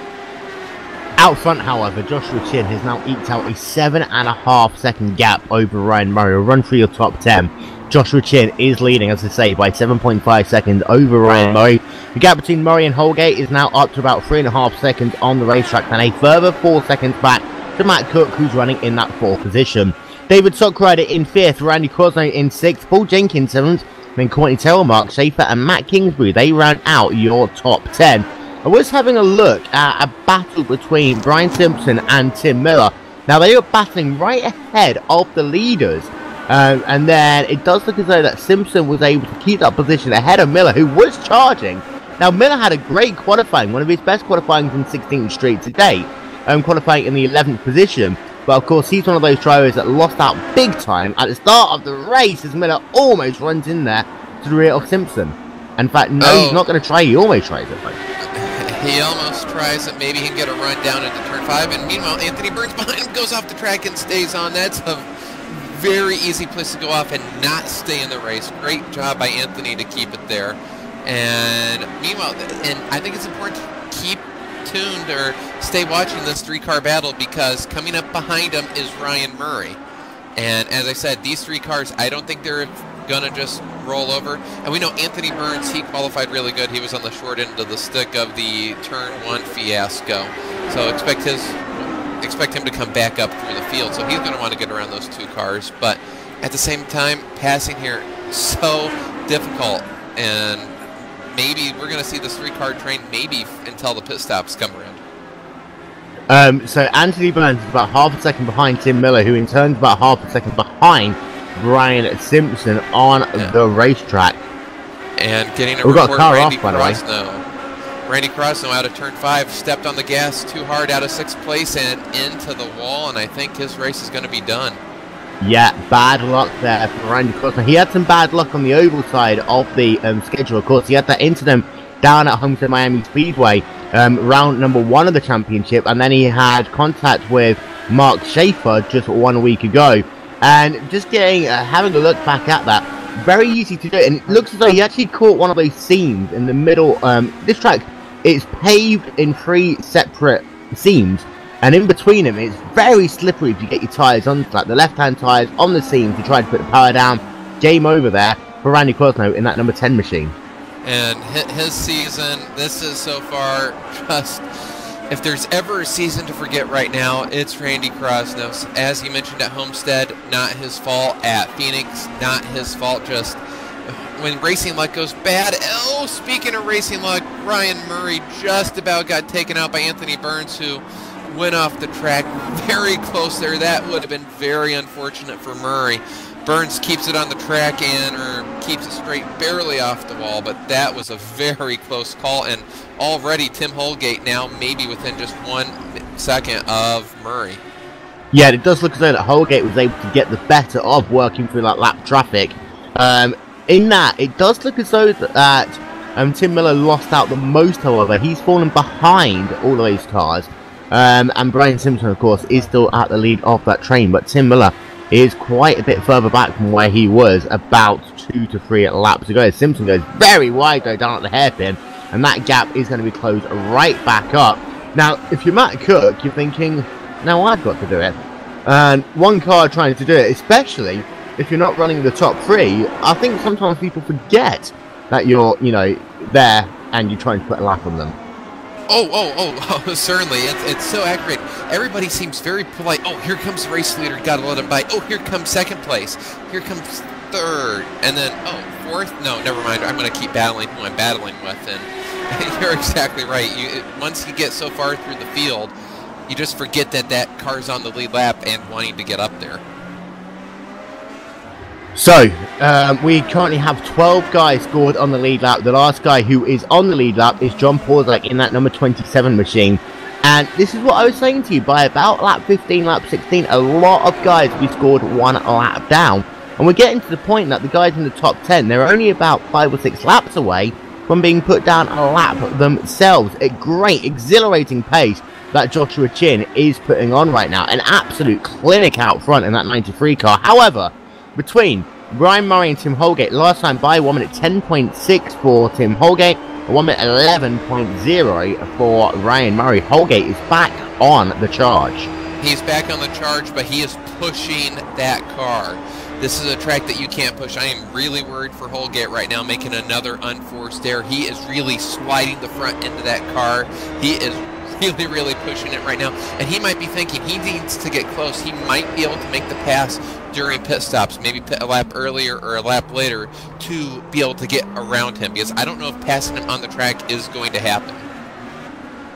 Out front, however, Joshua Chin has now eked out a 7.5 second gap over Ryan Murray. We'll run through your top 10. Joshua Chin is leading, as I say, by 7.5 seconds over Ryan Murray. The gap between Murray and Holgate is now up to about 3.5 seconds on the racetrack, and a further 4 seconds back to Matt Cook, who's running in that 4th position. David Sockrider in 5th, Randy Crosno in 6th, Paul Jenkins 7th, then Courtney Taylor, Mark Schaefer, and Matt Kingsbury. They round out your top 10. I was having a look at a battle between Brian Simpson and Tim Miller. Now, they were battling right ahead of the leaders. And then it does look as though that Simpson was able to keep that position ahead of Miller, who was charging. Now, Miller had a great qualifying, one of his best qualifying in 16th Street to date, qualifying in the 11th position. But of course, he's one of those drivers that lost out big time at the start of the race as Miller almost runs in there to the rear of Simpson. In fact, no, he's not going to try. He almost tries it, though. He almost tries it. Maybe he can get a run down into turn 5. And meanwhile, Anthony Burns behind him goes off the track and stays on. That's a very easy place to go off and not stay in the race. Great job by Anthony to keep it there. And meanwhile, and I think it's important to keep tuned or stay watching this 3-car battle, because coming up behind him is Ryan Murray. And as I said, these 3 cars, I don't think they're gonna just roll over. And we know Anthony Burns, he qualified really good. He was on the short end of the stick of the turn 1 fiasco. So expect him to come back up through the field. So he's gonna want to get around those 2 cars. But at the same time, passing here so difficult, and maybe we're going to see this 3-car train maybe until the pit stops come around. So Anthony Burns is about half a second behind Tim Miller, who in turn is about half a second behind Brian Simpson on the racetrack. And getting a We've got a car Randy off, by the way. Randy Crosno out of turn 5, stepped on the gas too hard out of 6th place and into the wall, and I think his race is going to be done. Yeah, bad luck there for Randy Crosno. He had some bad luck on the oval side of the schedule. Of course, he had that incident down at Homestead Miami Speedway, round number 1 of the championship, and then he had contact with Mark Schaefer just 1 week ago. And just having a look back at that, very easy to do. And it looks as though he actually caught one of those seams in the middle. This track is paved in 3 separate seams. And in between them, it's very slippery if you get your tyres on, like the left-hand tyres on the seam to try to put the power down. Game over there for Randy Crosno in that number 10 machine. And his season, this is so far just, if there's ever a season to forget right now, it's Randy Crosno's. As you mentioned at Homestead, not his fault. At Phoenix, not his fault. Just when racing luck goes bad. Oh, speaking of racing luck, Ryan Murray just about got taken out by Anthony Burns, who went off the track very close there. That would have been very unfortunate for Murray. Burns keeps it on the track or keeps it straight, barely off the wall, but that was a very close call. And already Tim Holgate now maybe within just 1 second of Murray. Yeah, it does look as though that Holgate was able to get the better of working through that lap traffic. In that, it does look as though that Tim Miller lost out the most, however. He's fallen behind all of those cars. And Brian Simpson, of course, is still at the lead of that train, but Tim Miller is quite a bit further back from where he was about 2 to 3 laps ago. Simpson goes very wide, though, down at the hairpin, and that gap is going to be closed right back up. Now, if you're Matt Cook, you're thinking, now I've got to do it. And one car trying to do it, especially if you're not running the top 3, I think sometimes people forget that you're, you know, there and you're trying to put a lap on them. Oh, certainly. It's so accurate. Everybody seems very polite. Oh, here comes the race leader. Got to let him by. Oh, here comes second place. Here comes third. And then, oh, fourth? No, never mind. I'm going to keep battling who I'm battling with. And you're exactly right. Once you get so far through the field, you just forget that car's on the lead lap and wanting to get up there. So, we currently have 12 guys scored on the lead lap. The last guy who is on the lead lap is John Porzak in that number 27 machine. And this is what I was saying to you, by about lap 15, lap 16, a lot of guys we scored 1 lap down. And we're getting to the point that the guys in the top 10, they're only about 5 or 6 laps away from being put down a lap themselves. A great, exhilarating pace that Joshua Chin is putting on right now. An absolute clinic out front in that 93 car. However, between Ryan Murray and Tim Holgate, last time by 1 minute 10.6 for Tim Holgate, 1 minute 11.0 for Ryan Murray. Holgate is back on the charge. He's back on the charge, but he is pushing that car. This is a track that you can't push. I am really worried for Holgate right now, making another unforced error. He is really sliding the front end of that car. He is really pushing it right now, and he might be thinking he needs to get close. He might be able to make the pass during pit stops, maybe pit a lap earlier or a lap later to be able to get around him, because I don't know if passing him on the track is going to happen.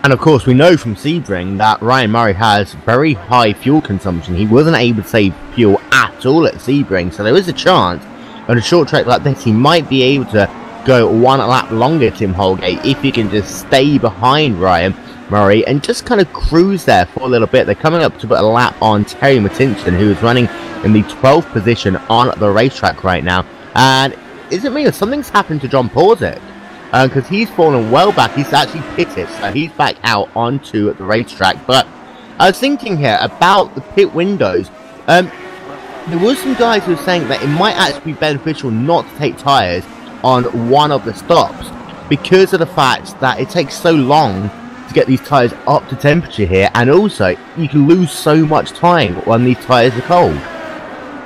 And of course we know from Sebring that Ryan Murray has very high fuel consumption. He wasn't able to save fuel at all at Sebring, so there is a chance on a short track like this he might be able to go 1 lap longer, Tim Holgate, if he can just stay behind Ryan Murray and just kind of cruise there for a little bit. They're coming up to put a lap on Terry Mattinson, who is running in the 12th position on the racetrack right now. And is it me or something's happened to John Porzak? Because he's fallen well back. He's actually pitted, so he's back out onto the racetrack. But I was thinking here about the pit windows. There were some guys who were saying that it might actually be beneficial not to take tyres on one of the stops because of the fact that it takes so long to get these tyres up to temperature here, and also you can lose so much time when these tyres are cold.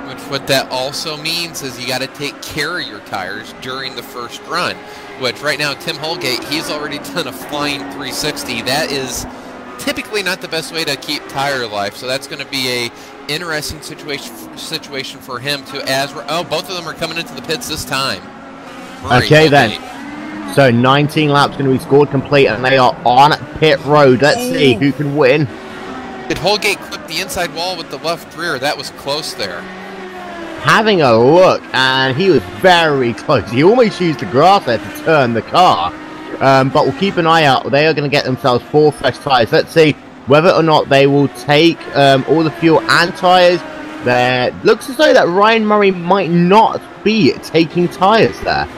Which what that also means is you got to take care of your tires during the first run, which right now Tim Holgate, he's already done a flying 360. That is typically not the best way to keep tire life, so that's going to be a interesting situation for him to, as we're, oh, both of them are coming into the pits this time. Murray, okay then. So 19 laps going to be scored complete, and they are on pit road. Let's see who can win. Did Holgate clip the inside wall with the left rear? That was close there. Having a look, and he was very close. He almost used the grass there to turn the car. But we'll keep an eye out. They are going to get themselves 4 fresh tyres. Let's see whether or not they will take all the fuel and tyres. There looks as though that Ryan Murray might not be taking tyres there.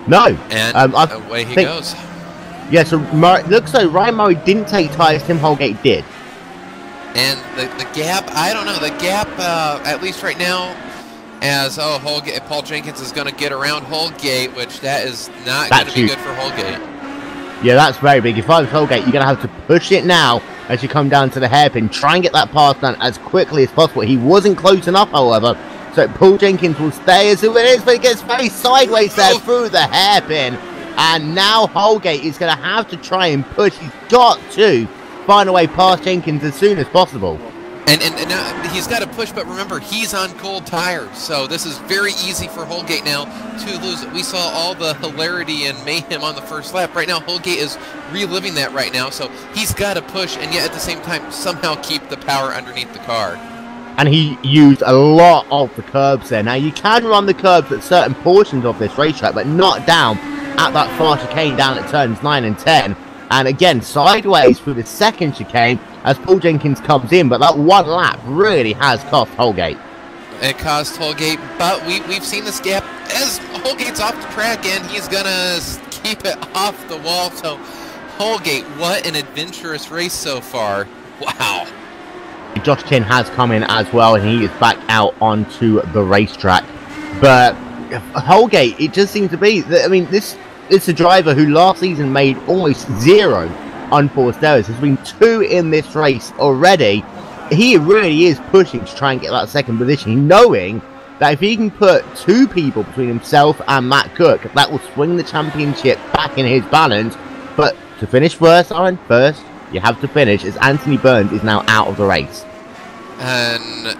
No. And away he goes. Yeah, so looks like Ryan Murray didn't take tyres, Tim Holgate did. And the gap, I don't know, the gap, at least right now, as, Holgate, Paul Jenkins is going to get around Holgate, which that is not going to be good for Holgate. Yeah, that's very big. If I was Holgate, you're going to have to push it now as you come down to the hairpin. Try and get that pass done as quickly as possible. He wasn't close enough, however. So Paul Jenkins will stay as who it is, but he gets very sideways there through the hairpin. And now Holgate is going to have to try and push. He's got to find a way past Jenkins as soon as possible. And now he's got to push, but remember, he's on cold tires. So this is very easy for Holgate now to lose it. We saw all the hilarity and mayhem on the first lap. Right now, Holgate is reliving that right now. So he's got to push and yet at the same time somehow keep the power underneath the car. And he used a lot of the curbs there. Now, you can run the curbs at certain portions of this racetrack, but not down at that far chicane down at turns 9 and 10. And again, sideways through the second chicane as Paul Jenkins comes in. But that one lap really has cost Holgate. It cost Holgate, but we've seen this gap as Holgate's off the track, and he's going to keep it off the wall. So, Holgate, what an adventurous race so far. Wow. Josh Chin has come in as well, and he is back out onto the racetrack. But Holgate, it just seems to be that, I mean, this is a driver who last season made almost 0 unforced errors. There's been 2 in this race already, he really is pushing to try and get that second position, knowing that if he can put 2 people between himself and Matt Cook, that will swing the championship back in his balance. But to finish first, Aaron, first, you have to finish, as Anthony Burns is now out of the race. And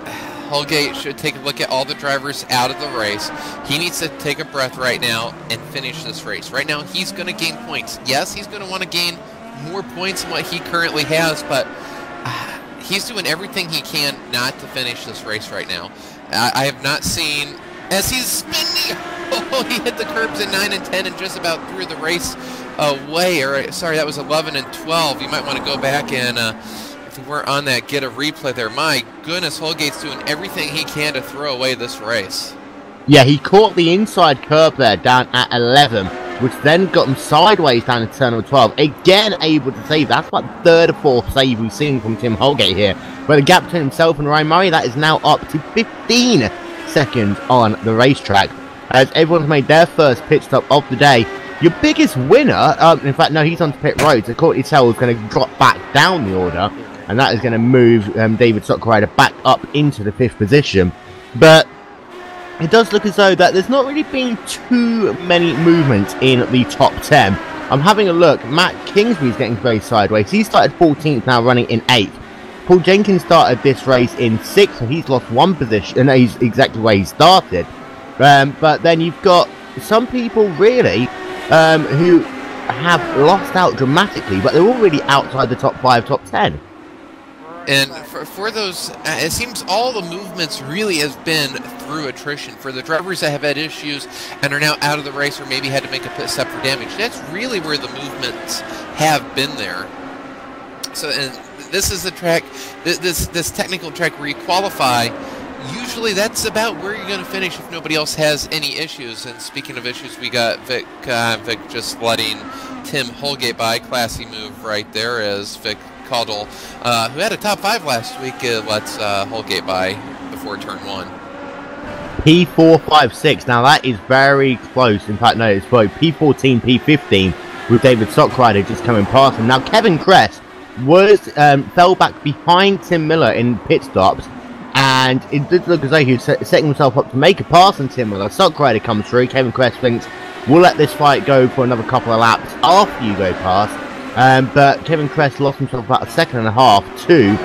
Holgate should take a look at all the drivers out of the race. He needs to take a breath right now and finish this race. Right now, he's going to gain points. Yes, he's going to want to gain more points than what he currently has, but he's doing everything he can not to finish this race right now. I have not seen, as he's spinning, oh, he hit the curbs at 9 and 10 and just about threw the race away. Or, sorry, that was 11 and 12. You might want to go back and, if we weren't on that, get a replay there. My goodness, Holgate's doing everything he can to throw away this race. Yeah, he caught the inside curb there down at 11, which then got him sideways down to turn 12. Again, able to save. That's like third or fourth save we've seen from Tim Holgate here. But the gap between himself and Ryan Murray, that is now up to 15 seconds on the racetrack. As everyone's made their first pit stop of the day. Your biggest winner, in fact, no, he's on to pit road, so Courtney Tell is going to drop back down the order. And that is going to move David Sockrider back up into the 5th position. But it does look as though that there's not really been too many movements in the top 10. I'm having a look. Matt Kingsbury's getting very sideways. He started 14th, now running in 8th. Paul Jenkins started this race in 6th, so he's lost 1 position, and he's exactly where he started. But then you've got some people really who have lost out dramatically, but they're already outside the top 5, top 10. And for those, it seems all the movements really has been through attrition. For the drivers that have had issues and are now out of the race or maybe had to make a pit stop for damage, that's really where the movements have been there. So, and this is the track, this technical track where you qualify. Usually that's about where you're going to finish if nobody else has any issues. And speaking of issues, we got Vic just letting Tim Holgate by. Classy move right there as Vic Caudle, who had a top 5 last week, lets Holgate by before turn 1. P456. Now that is very close. In fact, no, it's both P14, P15 with David Sockrider just coming past him. Now Kevin Crest was fell back behind Tim Miller in pit stops, and it did look as though he was setting himself up to make a pass on Tim Miller. Sockrider comes through. Kevin Crest thinks, we'll let this fight go for another couple of laps after you go past. But Kevin Crest lost himself about a second and a half to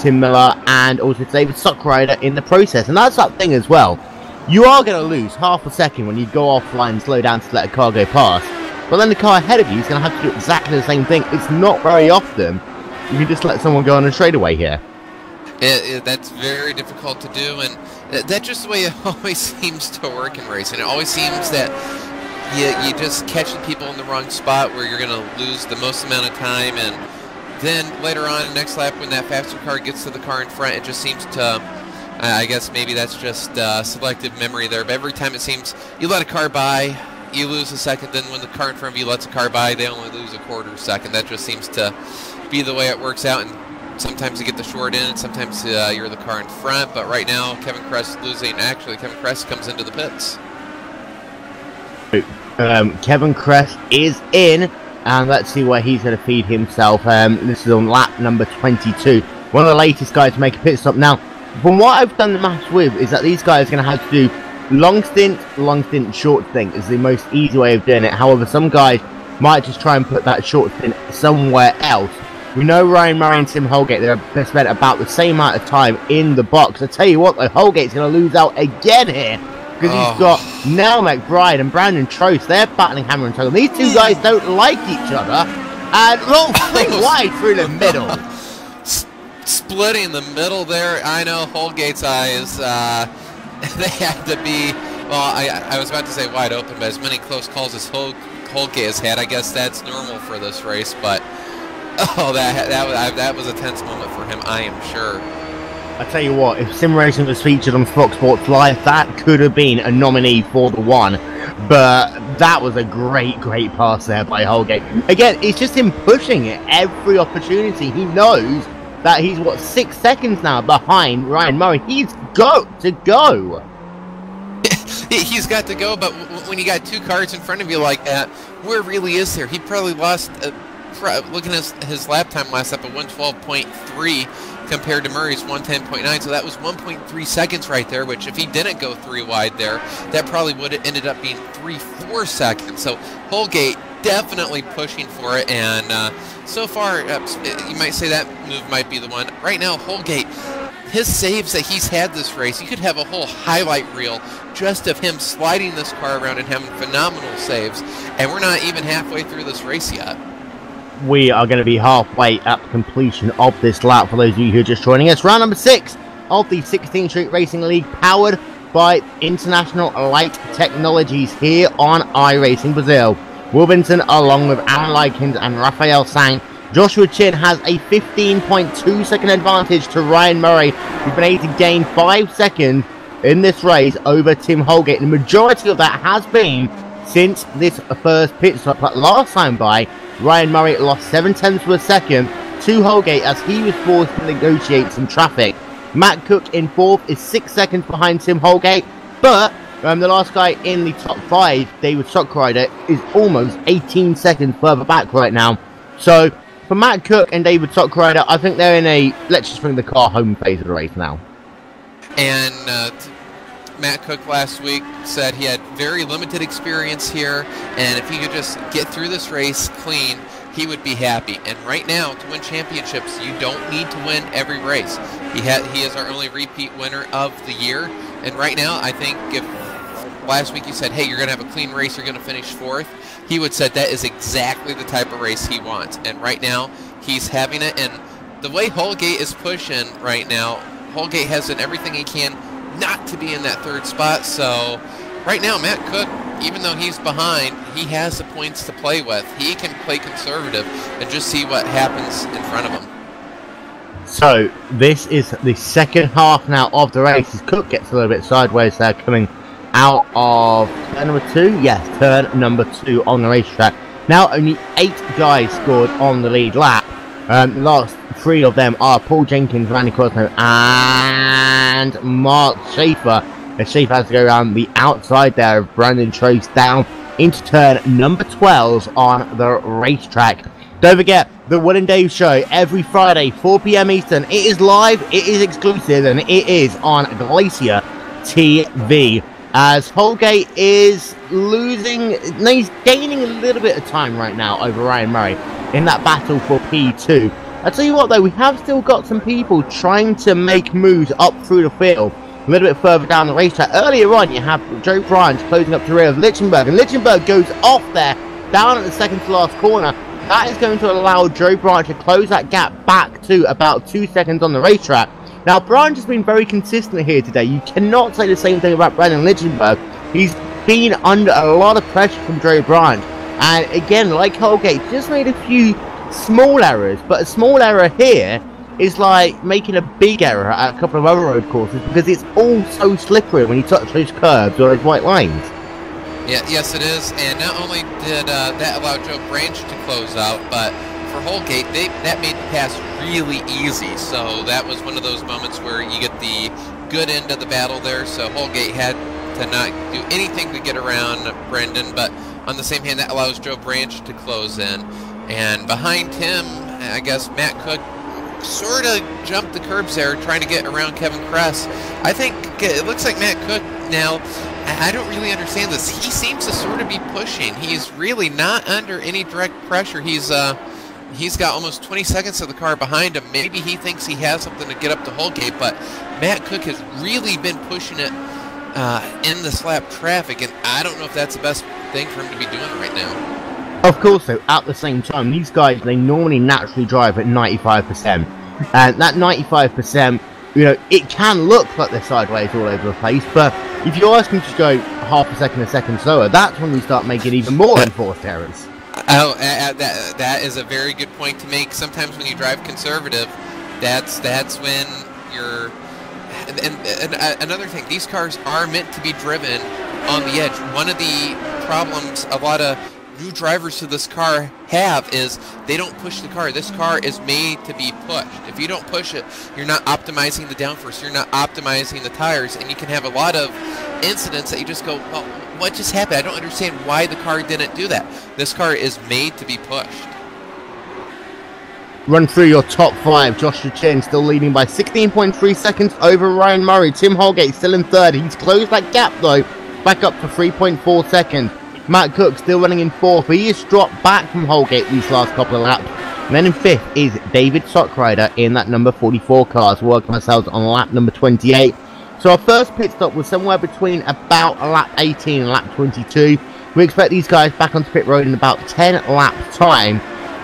Tim Miller and also David Sockrider in the process. And that's that thing as well. You are going to lose half a second when you go offline and slow down to let a car go past. But then the car ahead of you is going to have to do exactly the same thing. It's not very often you can just let someone go on a straightaway here. That's very difficult to do, and that's just the way it always seems to work in racing. It always seems that you just catch the people in the wrong spot where you're going to lose the most amount of time, and then later on, next lap, when that faster car gets to the car in front, it just seems to, I guess maybe that's just selective memory there, but every time it seems you let a car by, you lose a second, then when the car in front of you lets a car by, they only lose a quarter second. That just seems to be the way it works out, and sometimes you get the short end, sometimes you're the car in front, but right now, Kevin Crest losing, actually, Kevin Crest comes into the pits. Kevin Crest is in, and let's see where he's going to feed himself. This is on lap number 22. One of the latest guys to make a pit stop. Now, from what I've done the maths with, is that these guys are going to have to do long stint, short stint is the most easy way of doing it. However, some guys might just try and put that short stint somewhere else. We know Ryan Murray and Tim Holgate, they're spent about the same amount of time in the box. I tell you what, though, Holgate's going to lose out again here. Because he's got Nell McBride and Brandon Trost. They're battling hammer and tongue. These two guys don't like each other. And rolling wide through the middle. Splitting the middle there. I know Holgate's eyes, they had to be, well, I was about to say wide open, but as many close calls as Holgate has had, I guess that's normal for this race. But, oh, that was a tense moment for him, I am sure. I tell you what, if Sim Racing was featured on Fox Sports Live, that could have been a nominee for the one. But that was a great pass there by Holgate. Again, it's just him pushing it every opportunity. He knows that he's, 6 seconds now behind Ryan Murray. He's got to go. He's got to go, but when you got 2 cars in front of you like that, where really is there? He probably lost, looking at his lap time last up at 112.3. compared to Murray's 110.9. So that was 1.3 seconds right there, which if he didn't go 3 wide there, that probably would have ended up being 3-4 seconds. So Holgate definitely pushing for it, and so far, you might say that move might be the one. Right now, Holgate, his saves that he's had this race, you could have a whole highlight reel just of him sliding this car around and having phenomenal saves, and we're not even halfway through this race yet. We are going to be halfway at completion of this lap for those of you who are just joining us. Round number 6 of the 16th Street Racing League, powered by International Light Technologies here on iRacing Brazil. Wilbinson, along with Aaron Likens and Rafael Sang. Joshua Chin has a 15.2 second advantage to Ryan Murray, who's been able to gain 5 seconds in this race over Tim Holgate. And the majority of that has been since this first pit stop. But last time by, Ryan Murray lost 0.7 of a second to Holgate as he was forced to negotiate some traffic. Matt Cook in 4th is 6 seconds behind Tim Holgate, but the last guy in the top 5, David Stockrider, is almost 18 seconds further back right now. So, for Matt Cook and David Stockrider, I think they're in a let's just bring the car home phase of the race now. And Matt Cook last week said he had very limited experience here, and if he could just get through this race clean, he would be happy. And right now, to win championships, you don't need to win every race. He is our only repeat winner of the year, and right now, I think if last week you said, hey, you're going to have a clean race, you're going to finish 4th, he would said that is exactly the type of race he wants. And right now, he's having it. And the way Holgate is pushing right now, Holgate has done everything he can not to be in that 3rd spot. So right now, Matt Cook, even though he's behind, he has the points to play with. He can play conservative and just see what happens in front of him. So this is the second half now of the race as Cook gets a little bit sideways there, coming out of turn number 2. Yes, turn number 2 on the racetrack. Now only 8 guys scored on the lead lap. The last 3 of them are Paul Jenkins, Randy Crosno, and Mark Schaefer. As Schaefer has to go around the outside there of Brandon Trost down into turn number 12 on the racetrack. Don't forget, the Will and Dave show every Friday, 4 PM Eastern. It is live, it is exclusive, and it is on Glacier TV. As Holgate is losing, no, he's gaining a little bit of time right now over Ryan Murray in that battle for P2. I'll tell you what though, we have still got some people trying to make moves up through the field, a little bit further down the racetrack. Earlier on, you have Joe Bryant closing up the rear of Lichtenberg, and Lichtenberg goes off there, down at the second to last corner. That is going to allow Joe Bryant to close that gap back to about 2 seconds on the racetrack. Now, Bryant has been very consistent here today. You cannot say the same thing about Brandon Lichtenberg. He's been under a lot of pressure from Joe Bryant. And again, like Holgate, just made a few small errors. But a small error here is like making a big error at a couple of other road courses because it's all so slippery when you touch those curbs or those white lines. Yeah, yes, it is. And not only did that allow Joe Branch to close out, but for Holgate, that made the pass really easy. So that was one of those moments where you get the good end of the battle there. So Holgate had to not do anything to get around Brendan, but on the same hand, that allows Joe Branch to close in. And behind him, I guess Matt Cook sort of jumped the curbs there, trying to get around Kevin Kress. I think it looks like Matt Cook now, I don't really understand this. He seems to sort of be pushing. He's really not under any direct pressure. He's got almost 20 seconds of the car behind him. Maybe he thinks he has something to get up to Holgate, but Matt Cook has really been pushing it in the slap traffic, and I don't know if that's the best thing for him to be doing right now. Of course, though, at the same time, these guys, they normally naturally drive at 95%. And that 95%, you know, it can look like they're sideways all over the place, but if you ask them to go half a second slower, that's when we start making even more enforced errors. Oh, that is a very good point to make. Sometimes when you drive conservative, that's when you're... And another thing, these cars are meant to be driven on the edge. One of the problems a lot of new drivers to this car have is they don't push the car. This car is made to be pushed. If you don't push it, you're not optimizing the downforce, you're not optimizing the tires, and you can have a lot of incidents that you just go, well, what just happened? I don't understand why the car didn't do that. This car is made to be pushed. run through your top 5. Joshua Chin still leading by 16.3 seconds over Ryan Murray. Tim Holgate still in 3rd. He's closed that gap though, back up to 3.4 seconds. Matt Cook still running in 4th, but he has dropped back from Holgate these last couple of laps. And then in 5th is David Sockrider in that number 44 car. So we're working ourselves on lap number 28. So our first pit stop was somewhere between about lap 18 and lap 22. We expect these guys back onto pit road in about 10 laps time.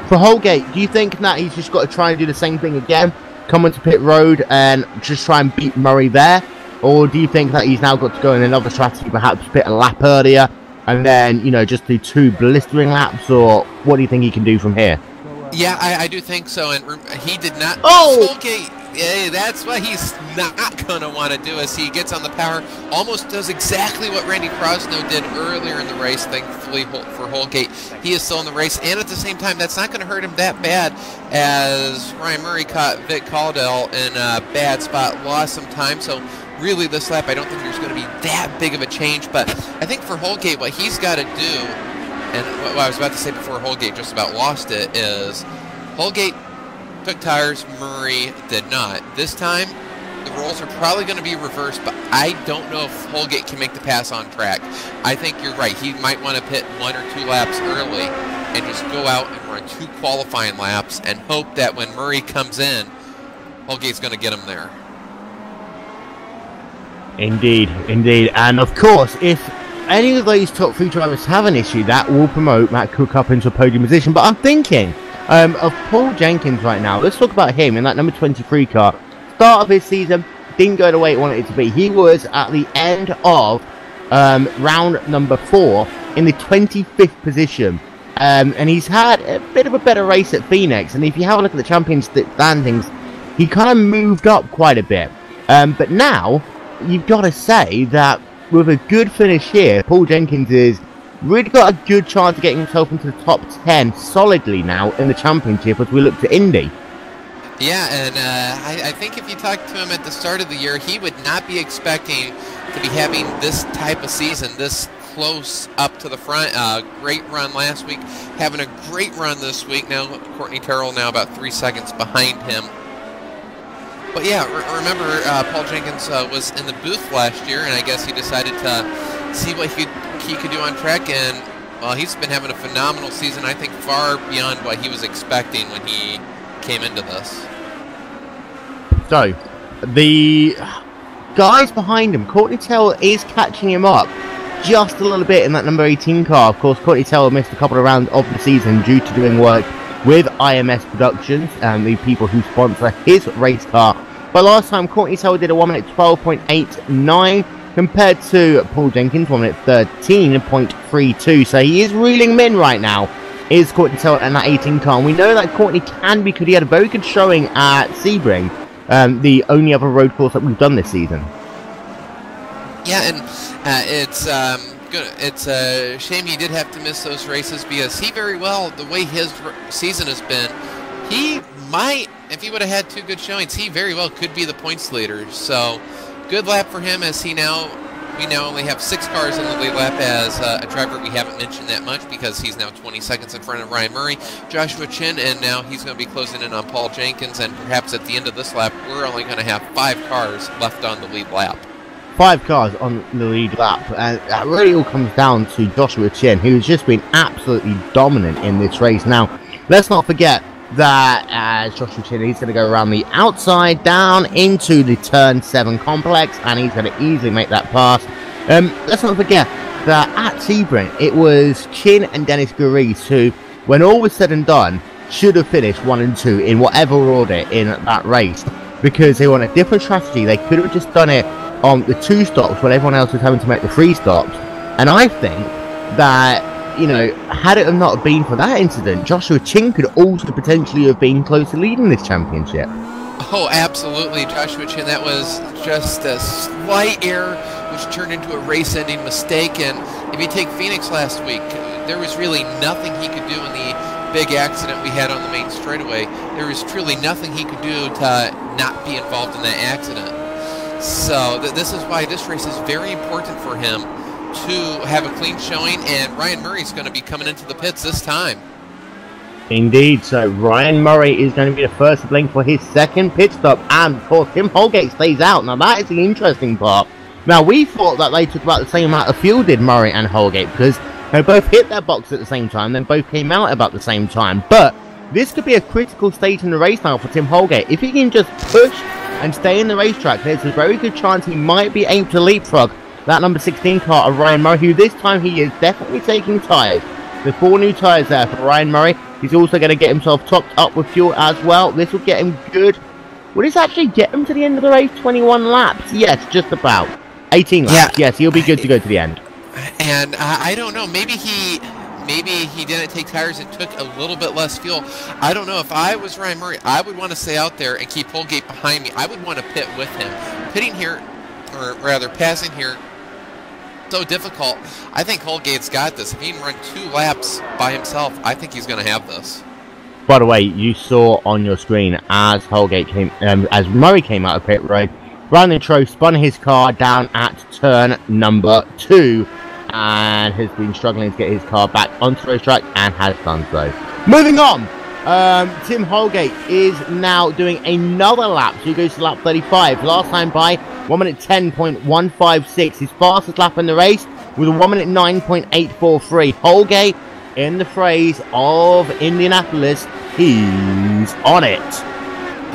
For Holgate, do you think that he's just got to try and do the same thing again? Come onto pit road and just try and beat Murray there? Or do you think that he's now got to go in another strategy, perhaps pit a lap earlier, and then, you know, just do 2 blistering laps? Or what do you think he can do from here? Yeah, I do think so, and he did not... Oh! Holgate, yeah, that's what he's not going to want to do as he gets on the power, almost does exactly what Randy Crosno did earlier in the race, thankfully for Holgate. He is still in the race, and at the same time, that's not going to hurt him that bad as Ryan Murray caught Vic Caldwell in a bad spot, lost some time, so really this lap I don't think there's going to be that big of a change, but I think for Holgate what he's got to do, and what I was about to say before Holgate just about lost it, is Holgate took tires, Murray did not. This time, the roles are probably going to be reversed, but I don't know if Holgate can make the pass on track. I think you're right. He might want to pit 1 or 2 laps early and just go out and run 2 qualifying laps and hope that when Murray comes in, Holgate's going to get him there. Indeed, indeed. And of course, if any of those top 3 drivers have an issue, that will promote Matt Cook up into a podium position. But I'm thinking of Paul Jenkins right now. Let's talk about him in that number 23 car. Start of his season didn't go the way it wanted it to be. He was at the end of round number 4 in the 25th position. And he's had a bit of a better race at Phoenix. And if you have a look at the championship standings, he kind of moved up quite a bit. But now, you've got to say that with a good finish here, Paul Jenkins is really got a good chance of getting himself into the top 10 solidly now in the championship as we look to Indy. Yeah, and I think if you talked to him at the start of the year, he would not be expecting to be having this type of season, this close up to the front. Great run last week, having a great run this week. Now, Courtney Terrell now about 3 seconds behind him. But yeah, remember Paul Jenkins was in the booth last year, and I guess he decided to see what he could do on track, and well, he's been having a phenomenal season, I think far beyond what he was expecting when he came into this. So, the guys behind him, Courtney Terrell is catching him up just a little bit in that number 18 car. Of course, Courtney Terrell missed a couple of rounds of the season due to doing work with IMS Productions and the people who sponsor his race car. But last time, Courtney Terrell did a 1 minute 12.89 compared to Paul Jenkins, 1 minute 13.32. So he is reeling him in right now, is Courtney Terrell and that 18 car. And we know that Courtney can, because he had a very good showing at Sebring, the only other road course that we've done this season. Yeah, and it's good. It's a shame he did have to miss those races because he very well, the way his season has been, he might, if he would have had 2 good showings, he very well could be the points leader. So good lap for him as we now only have 6 cars in the lead lap as a driver we haven't mentioned that much because he's now 20 seconds in front of Ryan Murray, Joshua Chin, and now he's going to be closing in on Paul Jenkins, and perhaps at the end of this lap we're only going to have 5 cars left on the lead lap. 5 cars on the lead lap, and that really all comes down to Joshua Chin, who's just been absolutely dominant in this race. Now, let's not forget that as Joshua Chin, he's going to go around the outside down into the turn 7 complex, and he's going to easily make that pass. Let's not forget that at Sebring it was Chin and Dennis Gurice who, when all was said and done, should have finished 1 and 2 in whatever order in that race, because they were on a different strategy. They could have just done it on the 2 stops when everyone else was having to make the 3 stops. And I think that, you know, had it not been for that incident, Joshua Chin could also potentially have been close to leading this championship. Oh, absolutely, Joshua Chin. That was just a slight error which turned into a race-ending mistake. And if you take Phoenix last week, there was really nothing he could do in the big accident we had on the main straightaway. There was truly nothing he could do to not be involved in that accident. So this is why this race is very important for him to have a clean showing, and Ryan Murray's going to be coming into the pits this time. Indeed, so Ryan Murray is going to be the first to blink for his second pit stop, and of course Tim Holgate stays out. Now that is the interesting part. Now we thought that they took about the same amount of fuel, did Murray and Holgate, because they both hit their box at the same time, then both came out about the same time. But this could be a critical stage in the race now for Tim Holgate. If he can just push and stay in the racetrack, there's a very good chance he might be able to leapfrog that number 16 car of Ryan Murray, who this time he is definitely taking tyres. The 4 new tyres there for Ryan Murray. He's also going to get himself topped up with fuel as well. This will get him good. Will this actually get him to the end of the race? 21 laps? Yes, just about. 18 laps. Yeah. Yes, he'll be good to go to the end. And I don't know. Maybe he didn't take tires and took a little bit less fuel. I don't know. If I was Ryan Murray, I would want to stay out there and keep Holgate behind me. I would want to pit with him. Pitting here, or rather passing here, so difficult. I think Holgate's got this. If he can run 2 laps by himself, I think he's going to have this. By the way, you saw on your screen as Holgate came, as Murray came out of pit road, Brandon Troe spun his car down at turn number 2 and has been struggling to get his car back onto the racetrack and has done so. Moving on, Tim Holgate is now doing another lap, so he goes to lap 35. Last time by 1 minute 10.156, his fastest lap in the race with a 1 minute 9.843. Holgate, in the phrase of Indianapolis, he's on it.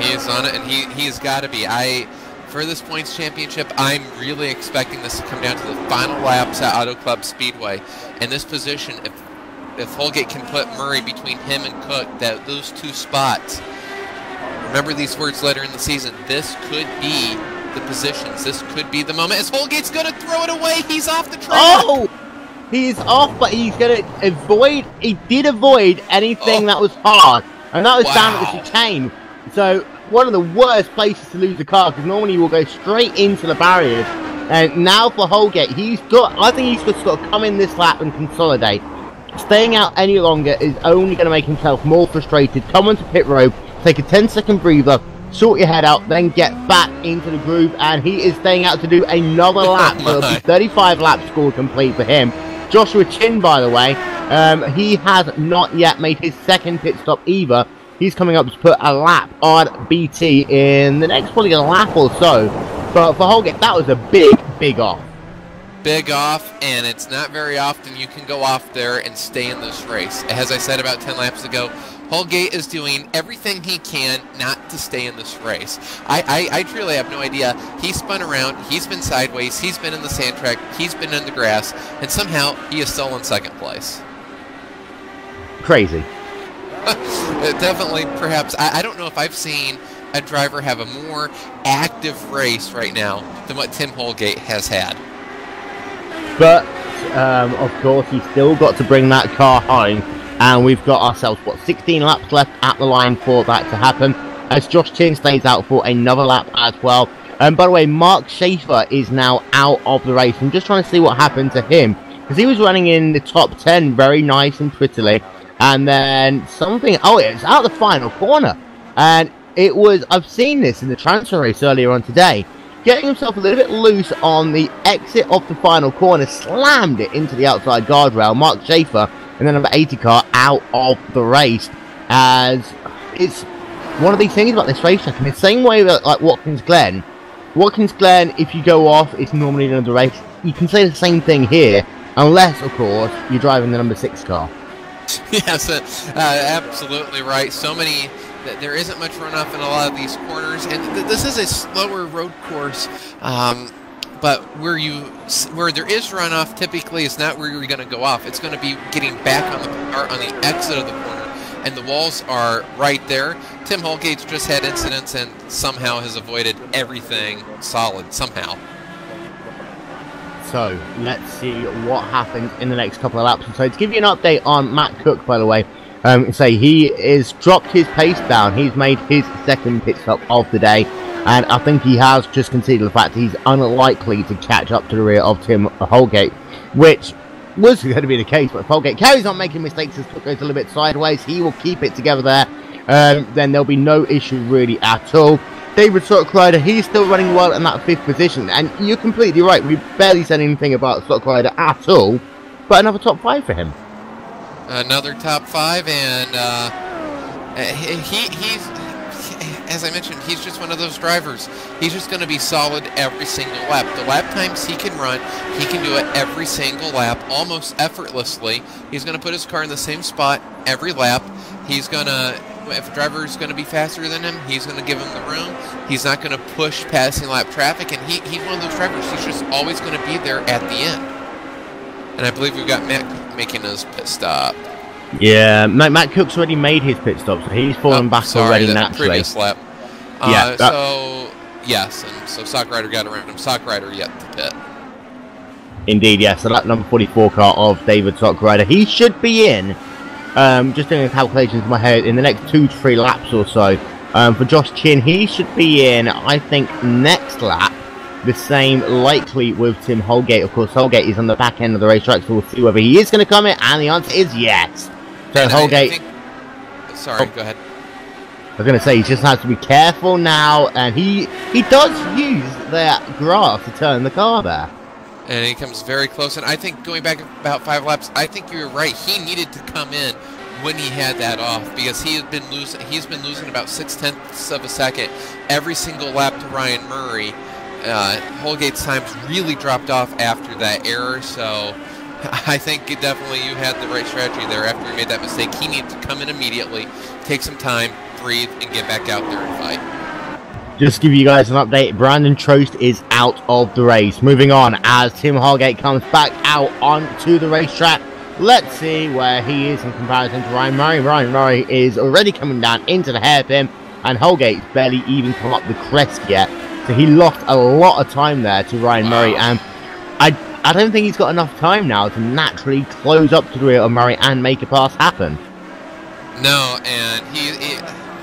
He is on it, and he's got to be. For this points championship, I'm really expecting this to come down to the final laps at Auto Club Speedway. In this position, if Holgate can put Murray between him and Cook, those 2 spots, remember these words later in the season, this could be the positions. This could be the moment. As Holgate's going to throw it away, he's off the track. Oh! He's off, but he's going to avoid, he did avoid anything that was hard. And that was down at the chicane. So, one of the worst places to lose the car, because normally you will go straight into the barriers. And now for Holgate, I think he's just got to come in this lap and consolidate. Staying out any longer is only going to make himself more frustrated. Come onto pit road, take a 10-second breather, sort your head out, then get back into the groove, and he is staying out to do another lap. So it'll be 35 laps score complete for him. Joshua Chin, by the way, he has not yet made his second pit stop either. He's coming up to put a lap on BT in the next probably a lap or so. But for Holgate, that was a big off. Big off, and it's not very often you can go off there and stay in this race. As I said about 10 laps ago, Holgate is doing everything he can not to stay in this race. I truly have no idea. He spun around, he's been sideways, he's been in the sand track, he's been in the grass, and somehow he is still in second place. Crazy. Definitely, perhaps. I don't know if I've seen a driver have a more active race right now than what Tim Holgate has had. But, of course, he's still got to bring that car home. And we've got ourselves, 16 laps left at the line for that to happen. As Josh Chin stays out for another lap as well. And by the way, Mark Schaefer is now out of the race. I'm just trying to see what happened to him. Because he was running in the top 10 very nice and prettily. And then something, it's out the final corner. And it was, I've seen this in the transfer race earlier on today. Getting himself a little bit loose on the exit of the final corner, slammed it into the outside guardrail. Mark Schaefer and then number 80 car out of the race. As it's one of these things about this racetrack. In the same way that like Watkins Glen, if you go off, it's normally another race. You can say the same thing here, unless, of course, you're driving the number 6 car. Yes, absolutely right. So many, there isn't much runoff in a lot of these corners, and this is a slower road course. But where there is runoff, typically is not where you're going to go off. It's going to be getting back on the exit of the corner, and the walls are right there. Tim Holgate's just had incidents and somehow has avoided everything solid somehow. So, let's see what happens in the next couple of laps. So, to give you an update on Matt Cook, by the way, he has dropped his pace down. He's made his second pit stop of the day, and I think he has just conceded the fact that he's unlikely to catch up to the rear of Tim Holgate, which was going to be the case. But if Holgate carries on making mistakes as Cook goes a little bit sideways, he will keep it together there. Then there'll be no issue really at all. David Stockrider, he's still running well in that 5th position, and you're completely right, we barely said anything about Stockrider at all, but another top 5 for him. Another top 5, and he's, as I mentioned, he's just one of those drivers. He's just going to be solid every single lap. The lap times he can run, he can do it every single lap, almost effortlessly. He's going to put his car in the same spot every lap. He's going to, if a driver is going to be faster than him, he's going to give him the room. He's not going to push passing lap traffic, and he's one of those drivers. He's just always going to be there at the end. And I believe we've got Matt making his pit stop. Yeah, Matt Cook's already made his pit stop, so he's fallen back already naturally. Previous lap. Yeah. So, yes, and so Sock Rider got around him. Sock Rider yet to pit. Indeed, yes. So that number 44 car of David Sock Rider, he should be in, just doing the calculations in my head, in the next 2 to 3 laps or so. For Josh Chin, he should be in, I think, next lap. The same likely with Tim Holgate. Of course, Holgate is on the back end of the racetrack, so we'll see whether he is going to come in, and the answer is yes. So and Holgate... Sorry, go ahead. I was going to say, he just has to be careful now, and he does use that grass to turn the car there. And he comes very close, and I think going back about 5 laps, I think you're right. He needed to come in when he had that off, because he's been losing about 0.6 of a second every single lap to Ryan Murray. Holgate's times really dropped off after that error, so I think definitely you had the right strategy there. After he made that mistake, he needed to come in immediately, take some time, breathe, and get back out there and fight. Just to give you guys an update, Brandon Trost is out of the race. Moving on, as Tim Holgate comes back out onto the racetrack. Let's see where he is in comparison to Ryan Murray. Ryan Murray is already coming down into the hairpin, and Holgate's barely even come up the crest yet. So he lost a lot of time there to Ryan Murray, and I don't think he's got enough time now to naturally close up to the rear of Murray and make a pass happen. No, and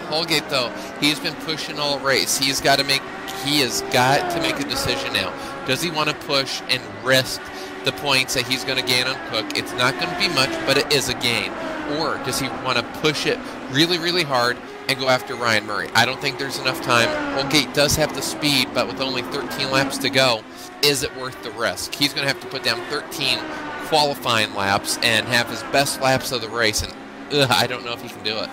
Holgate, though, he's been pushing all race. He has got to make a decision now. Does he want to push and risk the points that he's going to gain on Cook? It's not going to be much, but it is a gain. Or does he want to push it really, really hard and go after Ryan Murray? I don't think there's enough time. Holgate does have the speed, but with only 13 laps to go, is it worth the risk? He's going to have to put down 13 qualifying laps and have his best laps of the race, and I don't know if he can do it.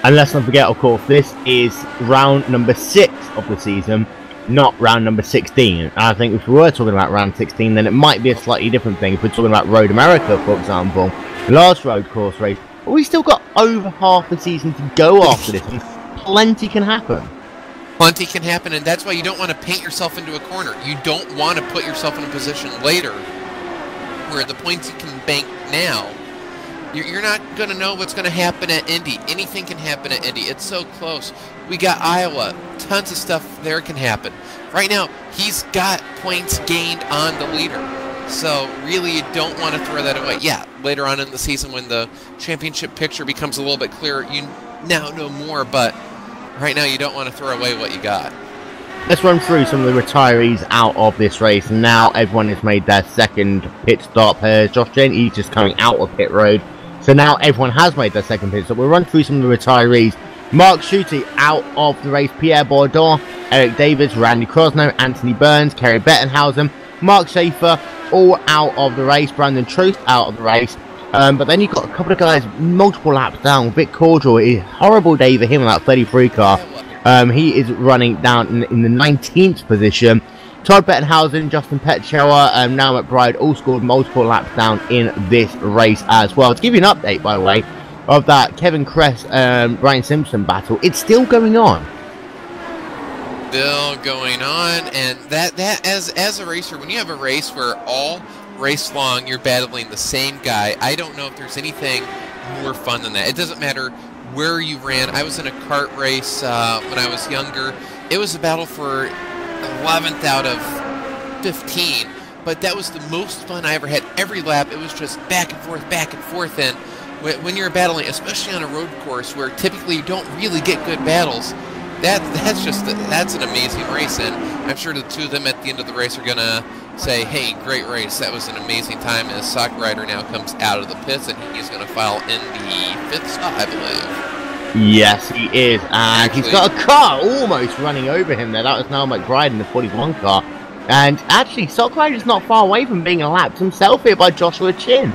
And let's not forget, of course, this is round number 6 of the season, not round number 16. And I think if we were talking about round 16, then it might be a slightly different thing. If we're talking about Road America, for example, last road course race, but we still got over half the season to go after this, and plenty can happen. Plenty can happen, and that's why you don't want to paint yourself into a corner. You don't want to put yourself in a position later where the points you can bank now, you're not going to know what's going to happen at Indy. Anything can happen at Indy. It's so close. We got Iowa. Tons of stuff there can happen. Right now, he's got points gained on the leader. So really, you don't want to throw that away. Yeah, later on in the season when the championship picture becomes a little bit clearer, you now know more, but right now you don't want to throw away what you got. Let's run through some of the retirees out of this race. And now everyone has made their second pit stop. Josh Jane, he's just coming out of pit road. So now everyone has made their second pit stop. We'll run through some of the retirees. Mark Schutte out of the race. Pierre Bourdon, Eric Davids, Randy Crosno, Anthony Burns, Kerry Bettenhausen, Mark Schaefer, all out of the race. Brandon Trost out of the race. But then you've got a couple of guys multiple laps down. Vic Cordial, a horrible day for him in that 33 car. He is running down in the 19th position. Todd Bettenhausen, Justin Petchower, now McBride all scored multiple laps down in this race as well. To give you an update, by the way, of that Kevin Kress, Brian Simpson battle, it's still going on. Still going on, and that as a racer, when you have a race where all race long you're battling the same guy, I don't know if there's anything more fun than that. It doesn't matter where you ran. I was in a kart race when I was younger. It was a battle for 11th out of 15, but that was the most fun I ever had. Every lap, it was just back and forth, and when you're battling, especially on a road course where typically you don't really get good battles, that's an amazing race, and I'm sure the two of them at the end of the race are gonna say, hey, great race, that was an amazing time, as Sock Rider now comes out of the pits, and he's gonna file in the 5th spot, I believe. Yes, he is, and he's got a car almost running over him there. That was Noel McBride in the 41 car. And actually, Sock Rider's not far away from being lapped himself here by Joshua Chin.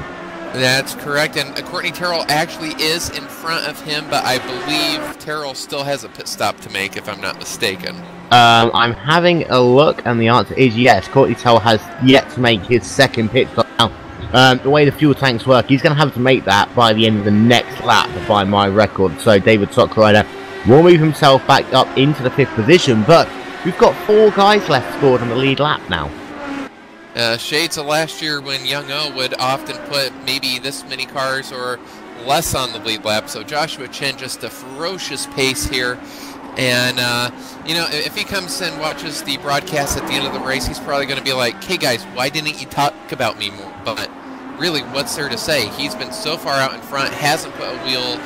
That's correct, and Courtney Terrell actually is in front of him, but I believe Terrell still has a pit stop to make, if I'm not mistaken. I'm having a look, and the answer is yes. Courtney Terrell has yet to make his second pit stop. Now, the way the fuel tanks work, he's going to have to make that by the end of the next lap, by my record. So David Sockrider will move himself back up into the 5th position, but we've got 4 guys left scored on the lead lap now. Shades of last year when Young O would often put maybe this many cars or less on the lead lap. So Joshua Chin, just a ferocious pace here. And, you know, if he comes and watches the broadcast at the end of the race, he's probably going to be like, hey guys, why didn't you talk about me more? But really, what's there to say? He's been so far out in front, hasn't put a wheel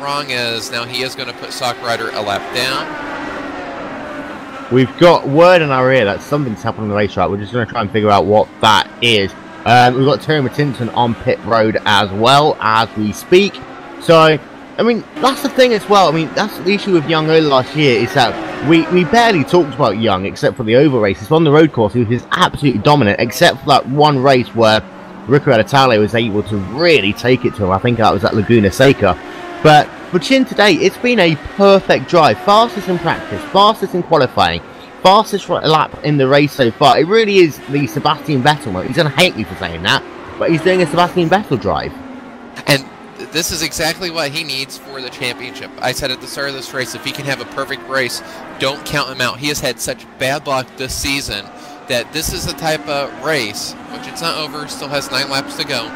wrong, as now he is going to put Sockrider a lap down. We've got word in our ear that something's happened on the racetrack. We're just going to try and figure out what that is. We've got Terry Martinson on pit road as well as we speak. So, I mean, that's the thing as well. I mean, that's the issue with Young O last year, is that we barely talked about Young except for the oval races. On the road course, he was absolutely dominant, except for that one race where Rico Adatale was able to really take it to him. I think that was at Laguna Seca. But for Chin today, it's been a perfect drive. Fastest in practice, fastest in qualifying, fastest lap in the race so far. It really is the Sebastian Vettel mode. He's going to hate me for saying that, but he's doing a Sebastian Vettel drive. And this is exactly what he needs for the championship. I said at the start of this race, if he can have a perfect race, don't count him out. He has had such bad luck this season that this is the type of race, which it's not over, still has 9 laps to go.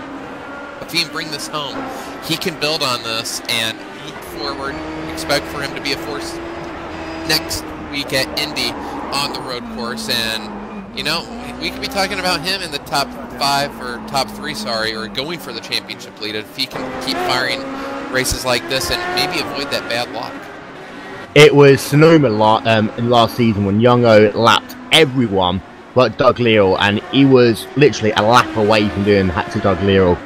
If he can bring this home, he can build on this and look forward. Expect for him to be a force next week at Indy on the road course. And, you know, we could be talking about him in the top 5 or top 3, sorry, or going for the championship lead if he can keep firing races like this and maybe avoid that bad luck. It was Sonoma in last season when Young O lapped everyone but Doug Leal, and he was literally a lap away from doing that to Doug Leal.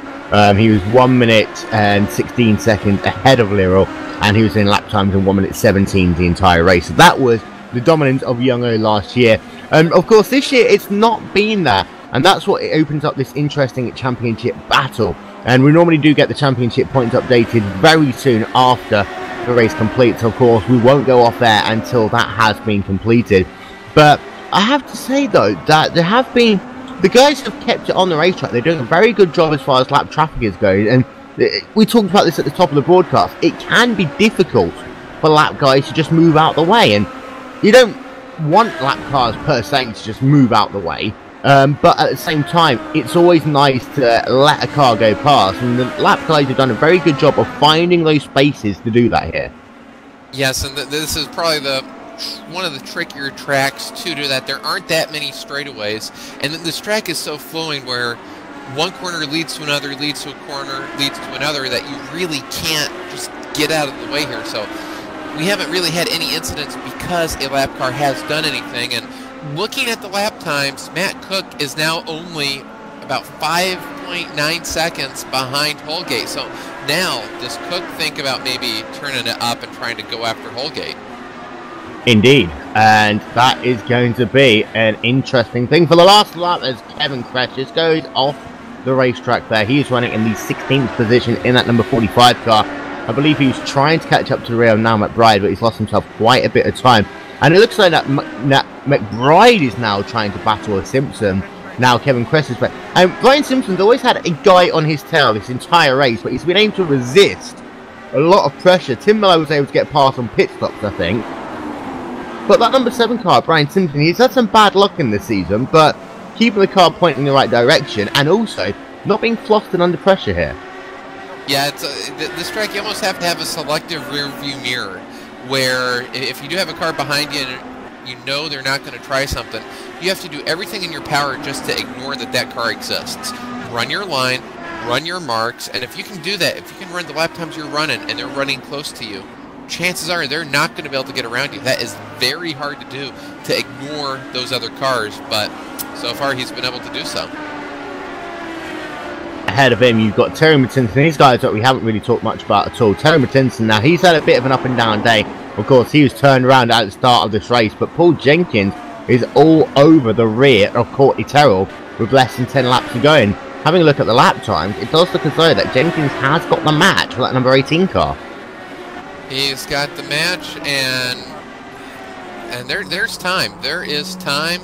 He was 1 minute and 16 seconds ahead of Leal, and he was in lap times in 1 minute 17 the entire race. So that was the dominance of Young O last year. Of course, this year it's not been there, and that's what it opens up this interesting championship battle. And we normally do get the championship points updated very soon after the race completes. Of course, we won't go off there until that has been completed. But I have to say though that there have been, the guys have kept it on the racetrack. They're doing a very good job as far as lap traffic is going, and we talked about this at the top of the broadcast. It can be difficult for lap guys to just move out the way, and you don't want lap cars per se to just move out the way, but at the same time it's always nice to let a car go past, and the lap guys have done a very good job of finding those spaces to do that here. Yes, and this is probably one of the trickier tracks to do that. There aren't that many straightaways, and this track is so flowing where one corner leads to another, leads to a corner, leads to another, that you really can't just get out of the way here. So we haven't really had any incidents because a lap car has done anything. And looking at the lap times, Matt Cook is now only about 5.9 seconds behind Holgate. So now does Cook think about maybe turning it up and trying to go after Holgate? Indeed, and that is going to be an interesting thing for the last lap as Kevin Crashes goes off the racetrack there. He is running in the 16th position in that number 45 car. I believe he's trying to catch up to the rear now McBride, but he's lost himself quite a bit of time. And it looks like that McBride is now trying to battle with Simpson. Now Kevin Crashes, but Brian Simpson's always had a guy on his tail this entire race, but he's been able to resist a lot of pressure. Tim Miller was able to get past on pit stops, I think. But that number 7 car, Brian Simpson, he's had some bad luck in this season, but keeping the car pointing in the right direction, and also not being flustered under pressure here. Yeah, it's this track you almost have to have a selective rear view mirror, where if you do have a car behind you and you know they're not going to try something, you have to do everything in your power just to ignore that car exists. Run your line, run your marks, and if you can do that, if you can run the lap times you're running and they're running close to you, chances are they're not going to be able to get around you. That is very hard to do, to ignore those other cars, but so far he's been able to do so. Ahead of him, you've got Terry Martinson. These guys that we haven't really talked much about at all. Terry Martinson, now he's had a bit of an up and down day. Of course, he was turned around at the start of this race, but Paul Jenkins is all over the rear of Courtney Terrell with less than 10 laps to go in. having a look at the lap times, it does look as though that Jenkins has got the match for that number 18 car. He's got the match, and there's time. There is time,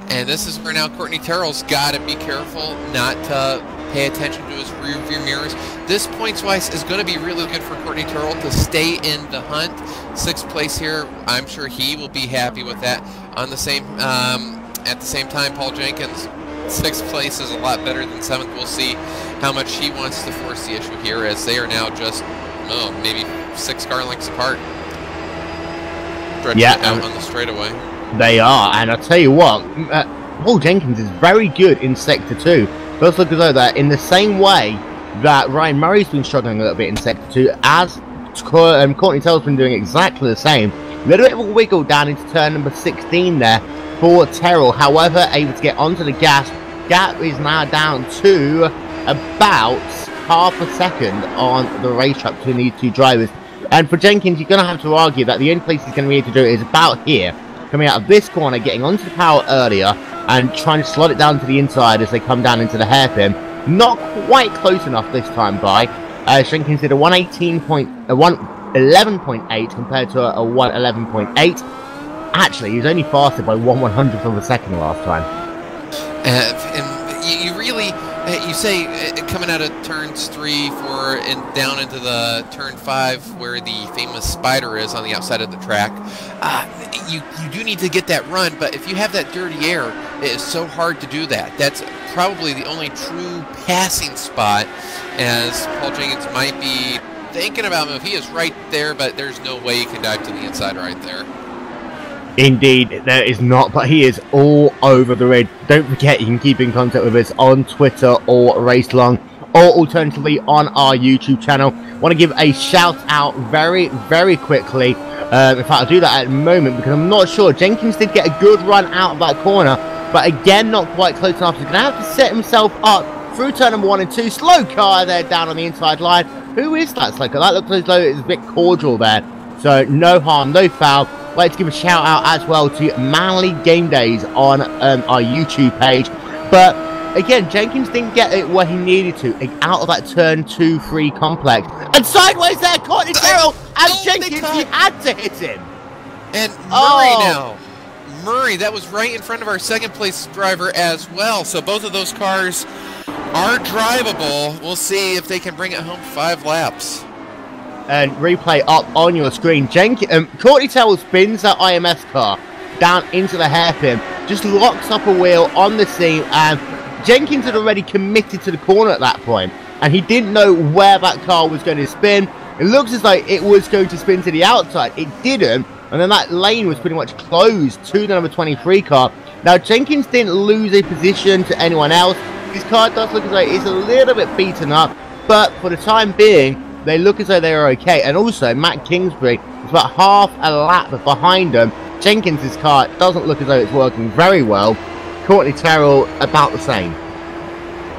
and this is where now Courtney Terrell's got to be careful not to pay attention to his rear view mirrors. This points-wise is going to be really good for Courtney Terrell to stay in the hunt. 6th place here, I'm sure he will be happy with that. On the same, at the same time, Paul Jenkins, 6th place is a lot better than 7th. We'll see how much he wants to force the issue here, as they are now just, maybe 6 car lengths apart. Yeah, out on the straightaway. They are, and I'll tell you what, Paul Jenkins is very good in Sector 2. Does look as though that in the same way that Ryan Murray's been struggling a little bit in Sector 2, as Courtney Terrell's been doing exactly the same. A little bit of a wiggle down into turn number 16 there for Terrell. However, able to get onto the gas. Gap is now down to about half a second on the racetrack between these two drivers. And for Jenkins, you're going to have to argue that the only place he's going to be able to do it is about here. Coming out of this corner, getting onto the power earlier, and trying to slot it down to the inside as they come down into the hairpin. Not quite close enough this time by. Jenkins did a 111.8 compared to a 111.8. Actually, he was only faster by 1/100th of a second last time. And you really, you say coming out of turns 3, 4, and down into the turn 5, where the famous spider is on the outside of the track. You do need to get that run, but if you have that dirty air, it is so hard to do that. That's probably the only true passing spot, as Paul Jenkins might be thinking about him. If he is right there, but there's no way he can dive to the inside right there. Indeed, there is not, but he is all over the red. Don't forget, you can keep in contact with us on Twitter or Racelong, or alternatively on our YouTube channel. Want to give a shout out very, very quickly. In fact, I'll do that at the moment because I'm not sure. Jenkins did get a good run out of that corner, but again, not quite close enough. He's going to have to set himself up through turn number 1 and 2. Slow car there down on the inside line. Who is that slow car? That looks as though it's a bit cordial there. So no harm, no foul. I'd like to give a shout out as well to Manly Game Days on our YouTube page. But again, Jenkins didn't get it where he needed to, out of that turn 2-3 complex. And sideways there, Courtney Terrell, and Jenkins, he had to hit him. And Murray now. Murray, that was right in front of our 2nd place driver as well. So both of those cars are drivable. We'll see if they can bring it home 5 laps. And replay up on your screen. Courtney Terrell spins that IMS car down into the hairpin, just locks up a wheel on the seam, and Jenkins had already committed to the corner at that point, and he didn't know where that car was going to spin. It looks as though it was going to spin to the outside. It didn't, and then that lane was pretty much closed to the number 23 car. Now, Jenkins didn't lose a position to anyone else. His car does look as though it's a little bit beaten up, but for the time being, they look as though they are okay. And also, Matt Kingsbury is about half a lap behind them. Jenkins' car doesn't look as though it's working very well. Courtney Terrell, about the same.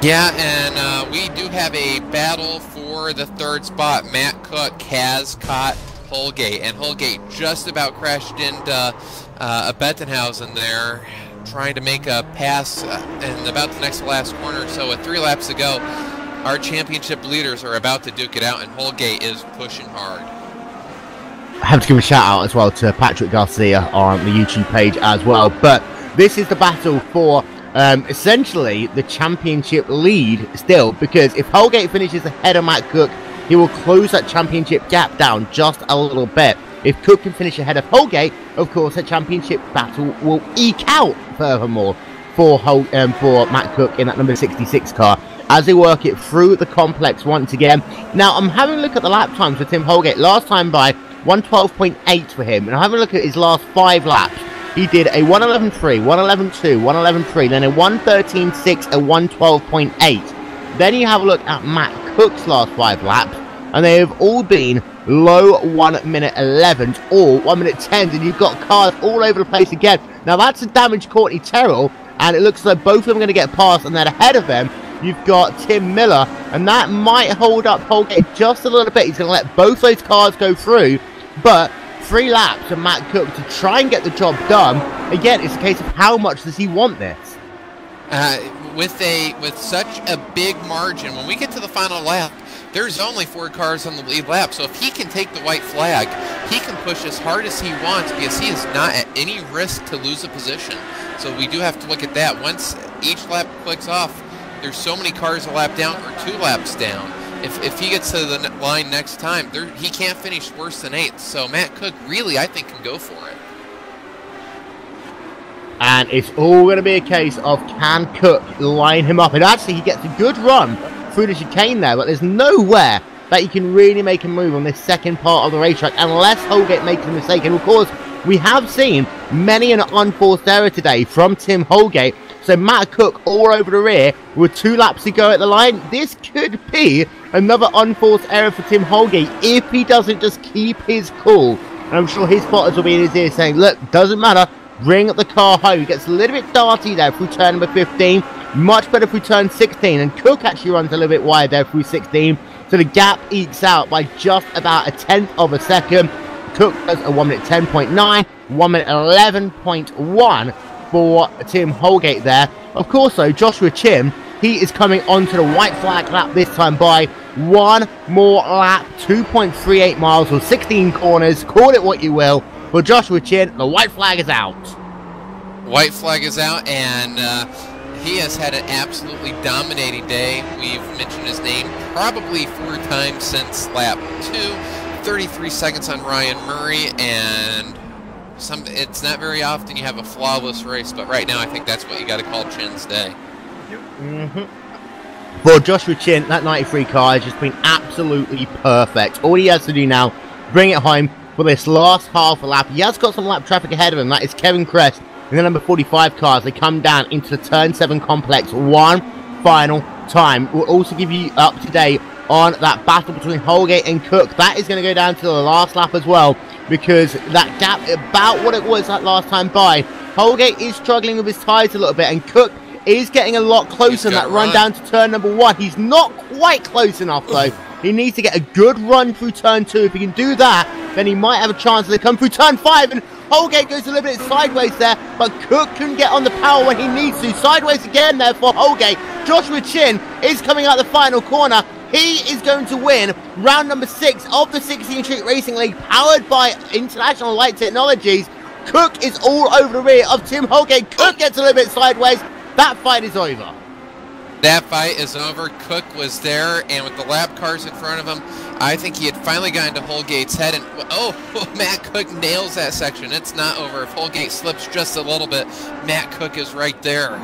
Yeah, and we do have a battle for the 3rd spot. Matt Cook has caught Holgate, and Holgate just about crashed into a Bettenhausen there, trying to make a pass in about the next last corner. So with 3 laps to go, our championship leaders are about to duke it out, and Holgate is pushing hard. I have to give a shout out as well to Patrick Garcia on the YouTube page as well. But this is the battle for essentially the championship lead still, because if Holgate finishes ahead of Matt Cook, he will close that championship gap down just a little bit. If Cook can finish ahead of Holgate, of course, the championship battle will eke out furthermore for Matt Cook in that number 66 car, as they work it through the complex once again. Now, I'm having a look at the lap times for Tim Holgate. Last time by 112.8 for him, and I'm having a look at his last 5 laps. He did a 111.3, 111.2, 111.3, then a 113.6, a 112.8. Then you have a look at Matt Cook's last 5 laps, and they have all been low 1 minute 11s or 1 minute 10s, and you've got cars all over the place again. Now, that's a damaged Courtney Terrell, and it looks like both of them are going to get past, and then ahead of them, you've got Tim Miller, and that might hold up Holgate just a little bit. He's going to let both those cars go through, but 3 laps for Matt Cook to try and get the job done. Again, it's a case of how much does he want this? With such a big margin, when we get to the final lap, there's only 4 cars on the lead lap. So if he can take the white flag, he can push as hard as he wants because he is not at any risk to lose a position. So we do have to look at that. Once each lap clicks off, there's so many cars a lap down or 2 laps down. If he gets to the line next time, he can't finish worse than 8th. So Matt Cook really, I think, can go for it. And it's all going to be a case of can Cook line him up. And actually, he gets a good run through the chicane there, but there's nowhere that he can really make a move on this second part of the racetrack unless Holgate makes a mistake. And of course, we have seen many an unforced error today from Tim Holgate. So Matt Cook all over the rear with 2 laps to go at the line. This could be another unforced error for Tim Holgate if he doesn't just keep his cool. And I'm sure his spotters will be in his ear saying, look, doesn't matter. Bring the car home. He gets a little bit darty there through turn number 15. Much better through turn 16. And Cook actually runs a little bit wide there through 16. So the gap ekes out by just about a 1/10 of a second. Cook does a 1 minute 10.9. 1 minute 11.1 for Tim Holgate there. Of course, though, Joshua Chin, he is coming onto the white flag lap this time by 1 more lap. 2.38 miles or 16 corners. Call it what you will. For Joshua Chin, the white flag is out. White flag is out, and he has had an absolutely dominating day. We've mentioned his name probably 4 times since lap 2. 33 seconds on Ryan Murray, and it's not very often you have a flawless race, but right now I think that's what you got to call Chin's day. For Joshua Chin, that 93 car has just been absolutely perfect. All he has to do now, bring it home for this last half a lap. He has got some lap traffic ahead of him. That is Kevin Crest in the number 45 cars. They come down into the turn 7 complex one final time. We'll also give you up to date on that battle between Holgate and Cook. That is going to go down to the last lap as well, because that gap about what it was that last time by. Holgate is struggling with his tyres a little bit, and Cook is getting a lot closer in that run down to turn number 1. He's not quite close enough though. He needs to get a good run through turn 2. If he can do that, then he might have a chance to come through turn 5. And Holgate goes a little bit sideways there, but Cook can get on the power when he needs to. Sideways again there for Holgate. Joshua Chin is coming out the final corner. He is going to win round number 6 of the 16th Street Racing League, powered by International Light Technologies. Cook is all over the rear of Tim Holgate. Cook gets a little bit sideways. That fight is over. That fight is over. Cook was there, and with the lap cars in front of him, I think he had finally gotten to Holgate's head, and Matt Cook nails that section. It's not over. If Holgate slips just a little bit, Matt Cook is right there.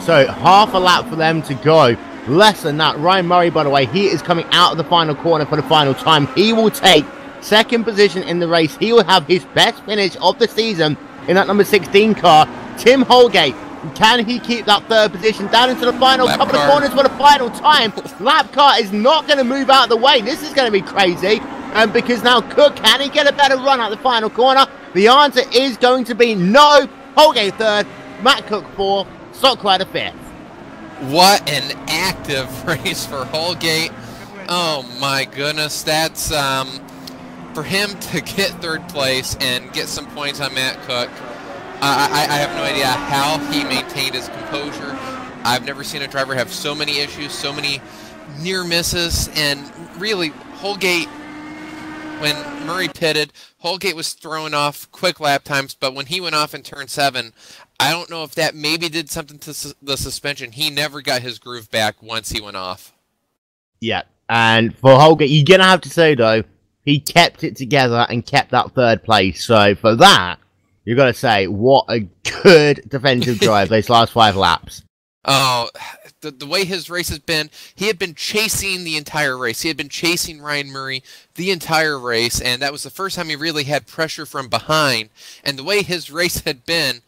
So half a lap for them to go. Less than that. Ryan Murray, by the way, he is coming out of the final corner for the final time. He will take 2nd position in the race. He will have his best finish of the season in that number 16 car. Tim Holgate, can he keep that 3rd position down into the final couple of corners for the final time? Lap car is not going to move out of the way. This is going to be crazy. Because now Cook, can he get a better run at the final corner? The answer is going to be no. Holgate 3rd, Matt Cook 4th, Stockrider 5th. What an active race for Holgate. Oh my goodness. That's for him to get 3rd place and get some points on Matt Cook. I have no idea how he maintained his composure. I've never seen a driver have so many issues, so many near misses, and really, Holgate, when Murray pitted, Holgate was throwing off quick lap times, but when he went off in turn 7, I don't know if that maybe did something to the suspension. He never got his groove back once he went off. Yeah, and for Holgate, you're going to have to say, though, he kept it together and kept that 3rd place. So for that, you've got to say, what a good defensive drive those last 5 laps. Oh, the way his race has been, he had been chasing the entire race. He had been chasing Ryan Murray the entire race, and that was the first time he really had pressure from behind. And the way his race had been,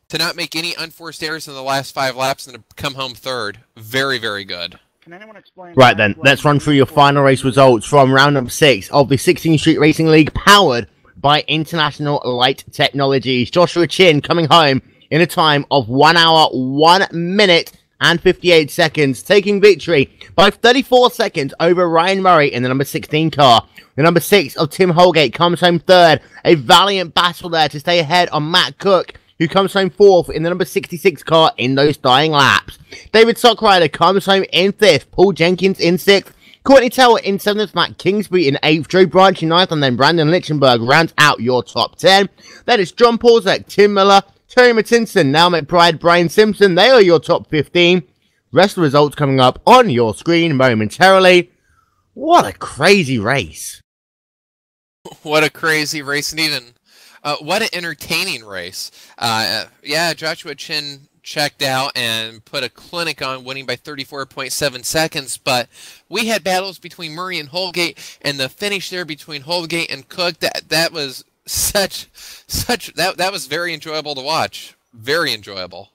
to not make any unforced errors in the last 5 laps and to come home 3rd, very, very good. Can anyone explain? Right then, let's run through your final race results from round number 6 of the 16th Street Racing League, powered by International Light Technologies. Joshua Chin coming home in a time of 1 hour, 1 minute and 58 seconds, taking victory by 34 seconds over Ryan Murray in the number 16 car. The number 6 of Tim Holgate comes home 3rd. A valiant battle there to stay ahead on Matt Cook. who comes home 4th in the number 66 car in those dying laps. David Sockrider comes home in 5th, Paul Jenkins in 6th, Courtney Tower in 7th, Matt Kingsbury in 8th, Joe Branch in 9th, and then Brandon Lichtenberg rounds out your top 10. That is John Paulzek, Tim Miller, Terry Mattinson, Now McBride, Brian Simpson. They are your top 15. Rest of the results coming up on your screen momentarily. What a crazy race. What a crazy race, and even what an entertaining race. Yeah, Joshua Chin checked out and put a clinic on, winning by 34.7 seconds, but we had battles between Murray and Holgate, and the finish there between Holgate and Cook, that was that was very enjoyable to watch. Very enjoyable.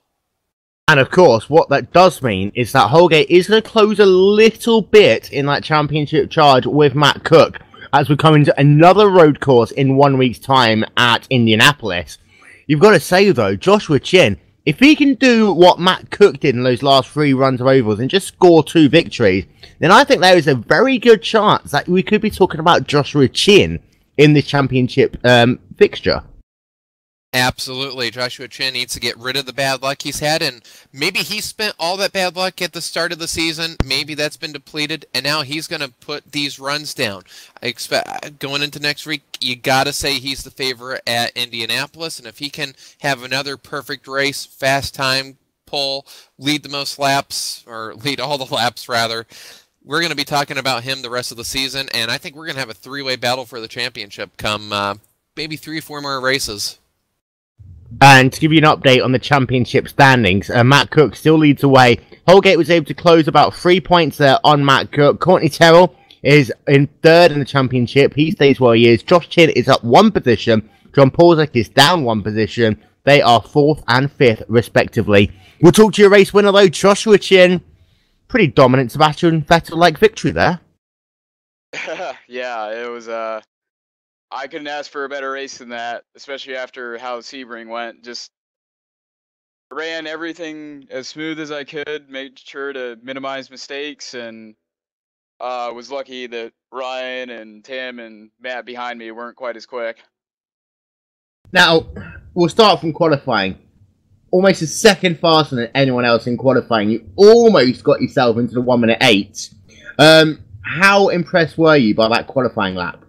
And of course, what that does mean is that Holgate is going to close a little bit in that championship charge with Matt Cook as we come into another road course in 1 week's time at Indianapolis. You've got to say, though, Joshua Chin, if he can do what Matt Cook did in those last 3 runs of ovals and just score 2 victories, then I think there is a very good chance that we could be talking about Joshua Chin in this championship fixture. Absolutely. Joshua Chin needs to get rid of the bad luck he's had, and maybe he spent all that bad luck at the start of the season. Maybe that's been depleted, and now he's going to put these runs down. I expect going into next week, you got to say he's the favorite at Indianapolis, and if he can have another perfect race, fast time, pole, lead the most laps, or lead all the laps, rather, we're going to be talking about him the rest of the season, and I think we're going to have a 3-way battle for the championship come maybe 3 or 4 more races. And to give you an update on the championship standings, Matt Cook still leads the way. Holgate was able to close about 3 points there on Matt Cook. Courtney Terrell is in 3rd in the championship. He stays where he is. Josh Chin is up 1 position. John Paulzek is down 1 position. They are 4th and 5th, respectively. We'll talk to your race winner, though, Joshua Chin. Pretty dominant Sebastian Vettel-like victory there. Yeah, it was I couldn't ask for a better race than that, especially after how Sebring went. Just ran everything as smooth as I could, made sure to minimize mistakes, and was lucky that Ryan and Tim and Matt behind me weren't quite as quick. Now, we'll start from qualifying. Almost a second faster than anyone else in qualifying. You almost got yourself into the 1 minute 8. How impressed were you by that qualifying lap?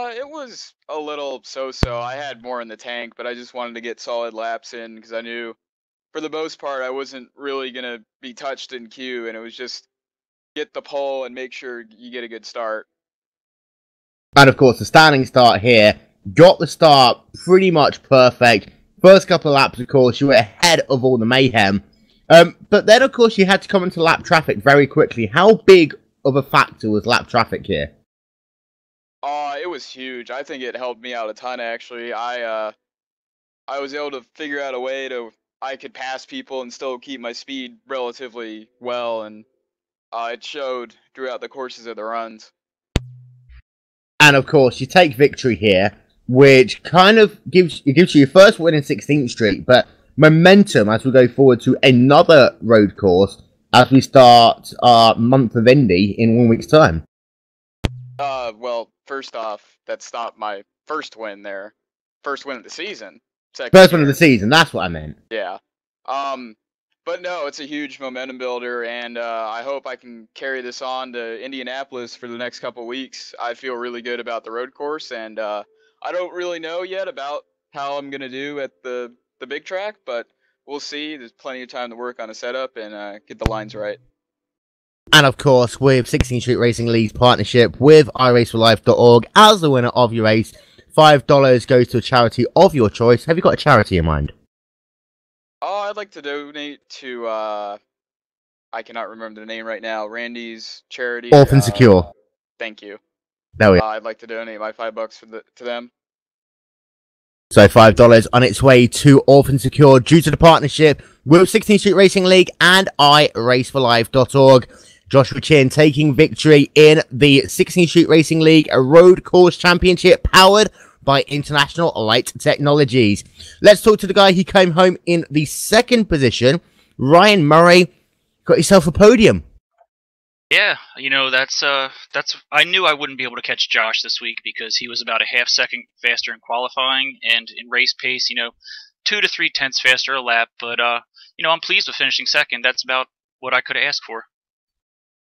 It was a little so-so. I had more in the tank, but I just wanted to get solid laps in because I knew, for the most part, I wasn't really going to be touched in queue, and it was just get the pole and make sure you get a good start. And of course, the standing start here, got the start pretty much perfect. First couple of laps, of course, you were ahead of all the mayhem. But then, of course, you had to come into lap traffic very quickly. How big of a factor was lap traffic here? It was huge. I think it helped me out a ton, actually. I was able to figure out a way I could pass people and still keep my speed relatively well, and it showed throughout the courses of the runs. And of course, you take victory here, which kind of gives you your first win in 16th Street, but momentum as we go forward to another road course as we start our month of Indy in 1 week's time. Well, first off, that's not my first win there. First win of the season. First win of the season, that's what I meant. Yeah. But no, it's a huge momentum builder, and I hope I can carry this on to Indianapolis for the next couple of weeks. I feel really good about the road course, and I don't really know yet about how I'm going to do at the big track, but we'll see. There's plenty of time to work on a setup and get the lines right. And of course, with 16th Street Racing League's partnership with iRaceForLife.org, as the winner of your race, $5 goes to a charity of your choice. Have you got a charity in mind? Oh, I'd like to donate to, I cannot remember the name right now, Randy's charity. Orphan Secure. Thank you. There we are. I'd like to donate my $5 to them. So $5 on its way to Orphan Secure due to the partnership with 16th Street Racing League and iRaceForLife.org. Joshua Chin taking victory in the 16th Street Racing League Road Course Championship powered by International Light Technologies. Let's talk to the guy who came home in the 2nd position. Ryan Murray, got yourself a podium. Yeah, that's I knew I wouldn't be able to catch Josh this week because he was about a half second faster in qualifying and in race pace, 2 to 3 tenths faster a lap. But I'm pleased with finishing second. That's about what I could ask for.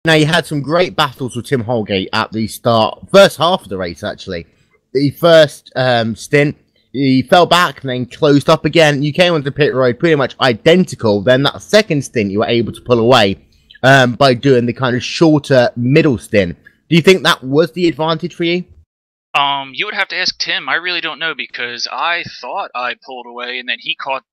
Now, you had some great battles with Tim Holgate at the first half of the race, actually. The first stint, he fell back and then closed up again. You came onto pit road pretty much identical. Then that second stint, you were able to pull away by doing the kind of shorter middle stint. Do you think that was the advantage for you? You would have to ask Tim. I really don't know because I thought I pulled away and then he caught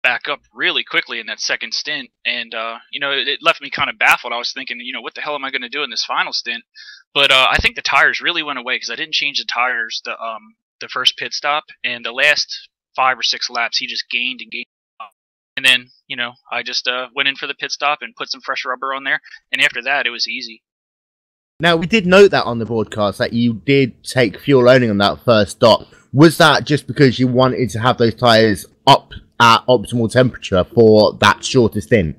back up really quickly in that second stint, and it left me kind of baffled. I was thinking, what the hell am I going to do in this final stint? But I think the tires really went away because I didn't change the tires the first pit stop, and the last 5 or 6 laps he just gained and gained. And then I just went in for the pit stop and put some fresh rubber on there, and after that it was easy. Now, we did note that on the broadcast that you did take fuel loading on that first stop. Was that just because you wanted to have those tires up at optimal temperature for that shorter stint?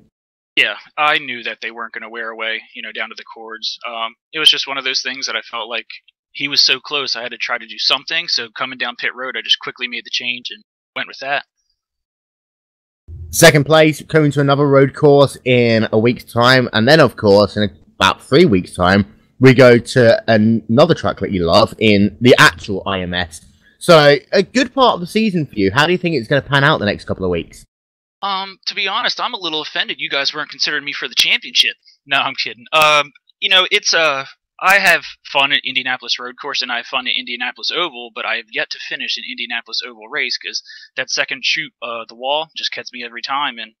Yeah, I knew that they weren't going to wear away, down to the cords. It was just one of those things that I felt like he was so close, I had to try to do something. So coming down pit road, I just quickly made the change and went with that. Second place, coming to another road course in a week's time. And then, of course, in about 3 weeks' time, we go to another track that you love in the actual IMS. So, a good part of the season for you. How do you think it's going to pan out the next couple of weeks? To be honest, I'm a little offended you guys weren't considering me for the championship. No, I'm kidding. It's I have fun at Indianapolis Road Course and I have fun at Indianapolis Oval, but I have yet to finish an Indianapolis Oval race because that second shoot, the wall, just gets me every time. And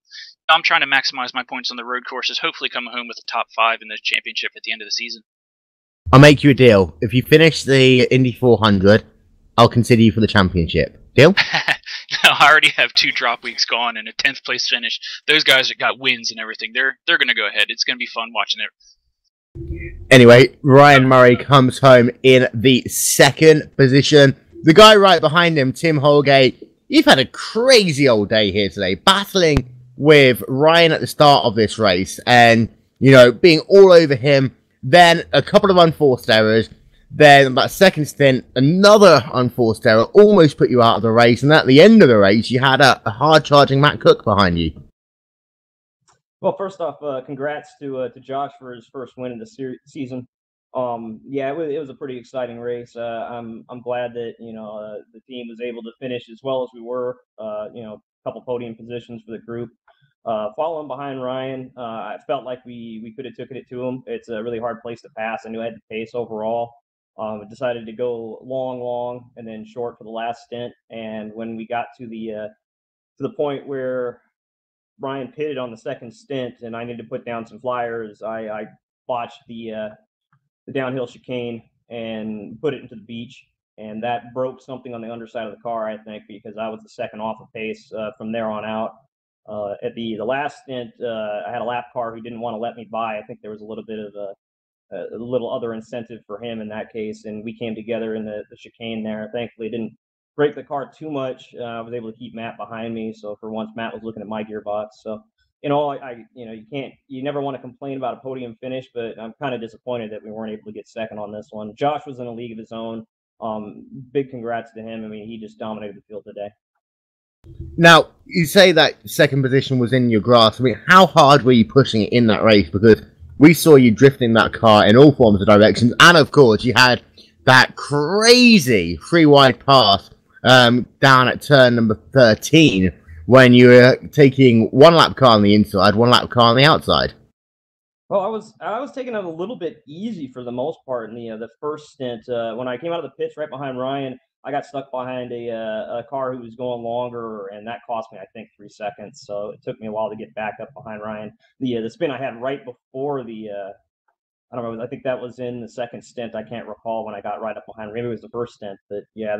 I'm trying to maximize my points on the road courses, hopefully come home with a top 5 in the championship at the end of the season. I'll make you a deal. If you finish the Indy 400, I'll consider you for the championship. Deal? No, I already have 2 drop weeks gone and a 10th place finish. Those guys that got wins and everything, they're going to go ahead. It's going to be fun watching it. Anyway, Ryan Murray comes home in the second position. The guy right behind him, Tim Holgate, you've had a crazy old day here today, battling with Ryan at the start of this race and, being all over him. Then a couple of unforced errors. Then that second stint, another unforced error almost put you out of the race. And at the end of the race, you had a hard-charging Matt Cook behind you. Well, first off, congrats to Josh for his first win in the season. Yeah, it was a pretty exciting race. I'm glad that the team was able to finish as well as we were. A couple podium positions for the group. Following behind Ryan, I felt like we could have taken it to him. It's a really hard place to pass. I knew I had the pace overall. Decided to go long, and then short for the last stint. And when we got to the point where Ryan pitted on the second stint, and I needed to put down some flyers, I botched the downhill chicane and put it into the beach, and that broke something on the underside of the car, I think, because I was the second off of pace from there on out. At the last stint, I had a lap car who didn't want to let me by. I think there was a little bit of a little other incentive for him in that case, and we came together in the chicane there. Thankfully, it didn't break the car too much. I was able to keep Matt behind me, so for once, Matt was looking at my gearbox. So, you never want to complain about a podium finish, but I'm kind of disappointed that we weren't able to get second on this one. Josh was in a league of his own. Big congrats to him. I mean, he just dominated the field today. Now, you say that second position was in your grasp. I mean, how hard were you pushing it in that race? Because we saw you drifting that car in all forms of directions, and of course, you had that crazy free wide pass down at turn number 13 when you were taking one lap car on the inside, one lap car on the outside. Well, I was taking it a little bit easy for the most part in the first stint. When I came out of the pits right behind Ryan, I got stuck behind a car who was going longer, and that cost me, I think, 3 seconds. So it took me a while to get back up behind Ryan. The spin I had right before I don't know, I think that was in the second stint. I can't recall when I got right up behind. Maybe it was the first stint, but yeah,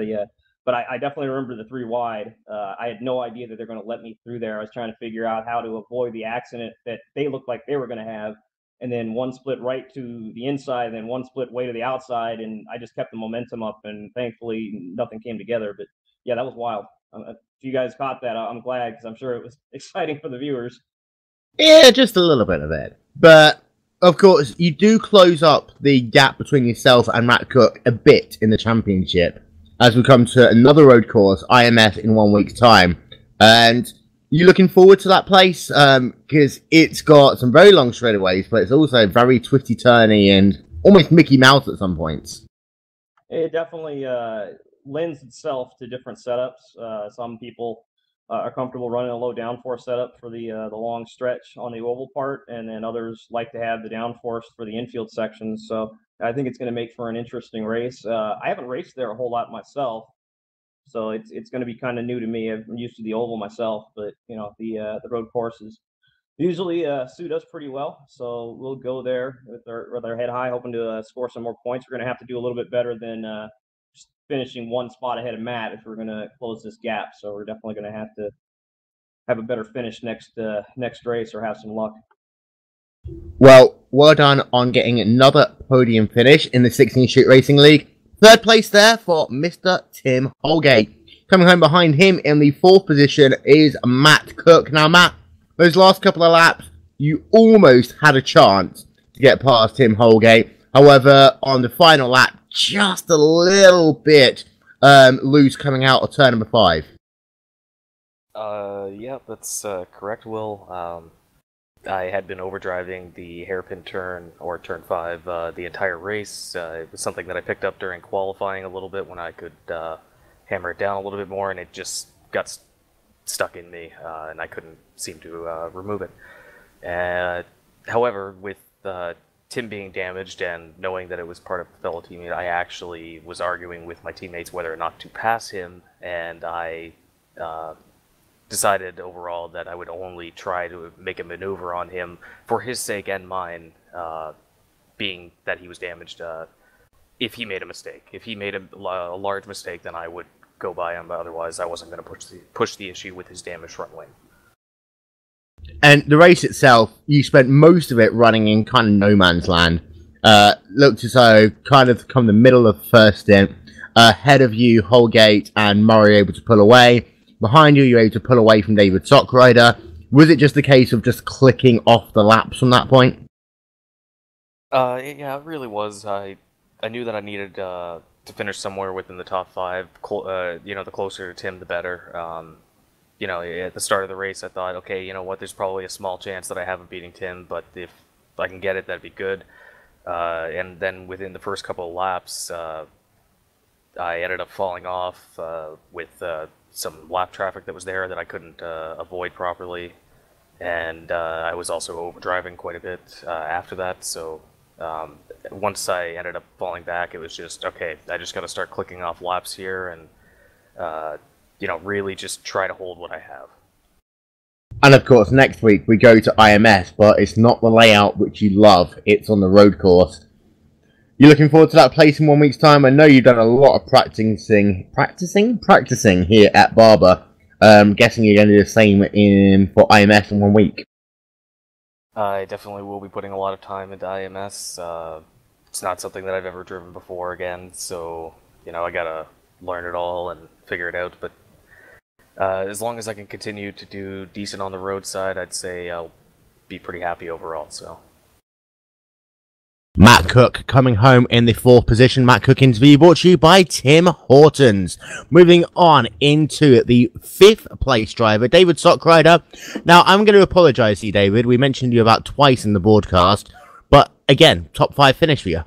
but I definitely remember the 3 wide. I had no idea that they're going to let me through there. I was trying to figure out how to avoid the accident that they looked like they were going to have. And then one split right to the inside, and then one split way to the outside, and I just kept the momentum up, and thankfully nothing came together. But yeah, that was wild. If you guys caught that, I'm glad, because I'm sure it was exciting for the viewers. Yeah, just a little bit of it. But of course, you do close up the gap between yourself and Matt Cook a bit in the championship as we come to another road course, IMS, in 1 week's time. And you looking forward to that place? Because it's got some very long straightaways, but it's also very twisty-turny and almost Mickey Mouse at some points. It definitely lends itself to different setups. Some people are comfortable running a low downforce setup for the long stretch on the oval part, and then others like to have the downforce for the infield sections. So I think it's going to make for an interesting race. I haven't raced there a whole lot myself, so it's going to be kind of new to me. I'm used to the oval myself, but the road courses usually suit us pretty well. So we'll go there with our head high, hoping to score some more points. We're going to have to do a little bit better than just finishing one spot ahead of Matt if we're going to close this gap. So we're definitely going to have a better finish next race or have some luck. Well done on getting another podium finish in the 16 Street Racing League. Third place there for Mr. Tim Holgate. Coming home behind him in the fourth position is Matt Cook. Now, Matt, those last couple of laps, you almost had a chance to get past Tim Holgate. However, on the final lap, just a little bit loose coming out of turn number 5. Yeah, that's correct, Will. I had been overdriving the hairpin turn, or turn 5, the entire race. It was something that I picked up during qualifying a little bit when I could hammer it down a little bit more, and it just got stuck in me, and I couldn't seem to remove it. However, with Tim being damaged and knowing that it was part of a fellow teammate, I actually was arguing with my teammates whether or not to pass him, and I decided overall that I would only try to make a maneuver on him for his sake and mine, being that he was damaged. If he made a mistake, if he made a large mistake, then I would go by him, but otherwise I wasn't going to push the issue with his damaged front wing. And the race itself, you spent most of it running in kind of no man's land. Looked as though kind of come the middle of the first stint. Ahead of you, Holgate and Murray able to pull away. Behind you, you're able to pull away from David Sockrider. Was it just a case of just clicking off the laps from that point? Yeah, it really was. I knew that I needed to finish somewhere within the top 5. The closer to Tim, the better. At the start of the race, I thought, okay, you know what, there's probably a small chance that I have of beating Tim, but if I can get it, that'd be good. And then within the first couple of laps, I ended up falling off with some lap traffic that was there that I couldn't avoid properly, and I was also overdriving quite a bit after that, so once I ended up falling back, it was just, okay, I just got to start clicking off laps here and really just try to hold what I have. And of course, next week we go to IMS, but it's not the layout which you love, it's on the road course. You're looking forward to that place in 1 week's time? I know you've done a lot of practicing here at Barber. Guessing you're going to do the same for IMS in 1 week. I definitely will be putting a lot of time into IMS. It's not something that I've ever driven before again, so I gotta learn it all and figure it out. But as long as I can continue to do decent on the road side, I'd say I'll be pretty happy overall. So. Matt Cook coming home in the 4th position. Matt Cook interview brought to you by Tim Hortons. Moving on into the 5th place driver, David Sockrider. Now, I'm going to apologise to you, David. We mentioned you about twice in the broadcast. But, again, top 5 finish for you.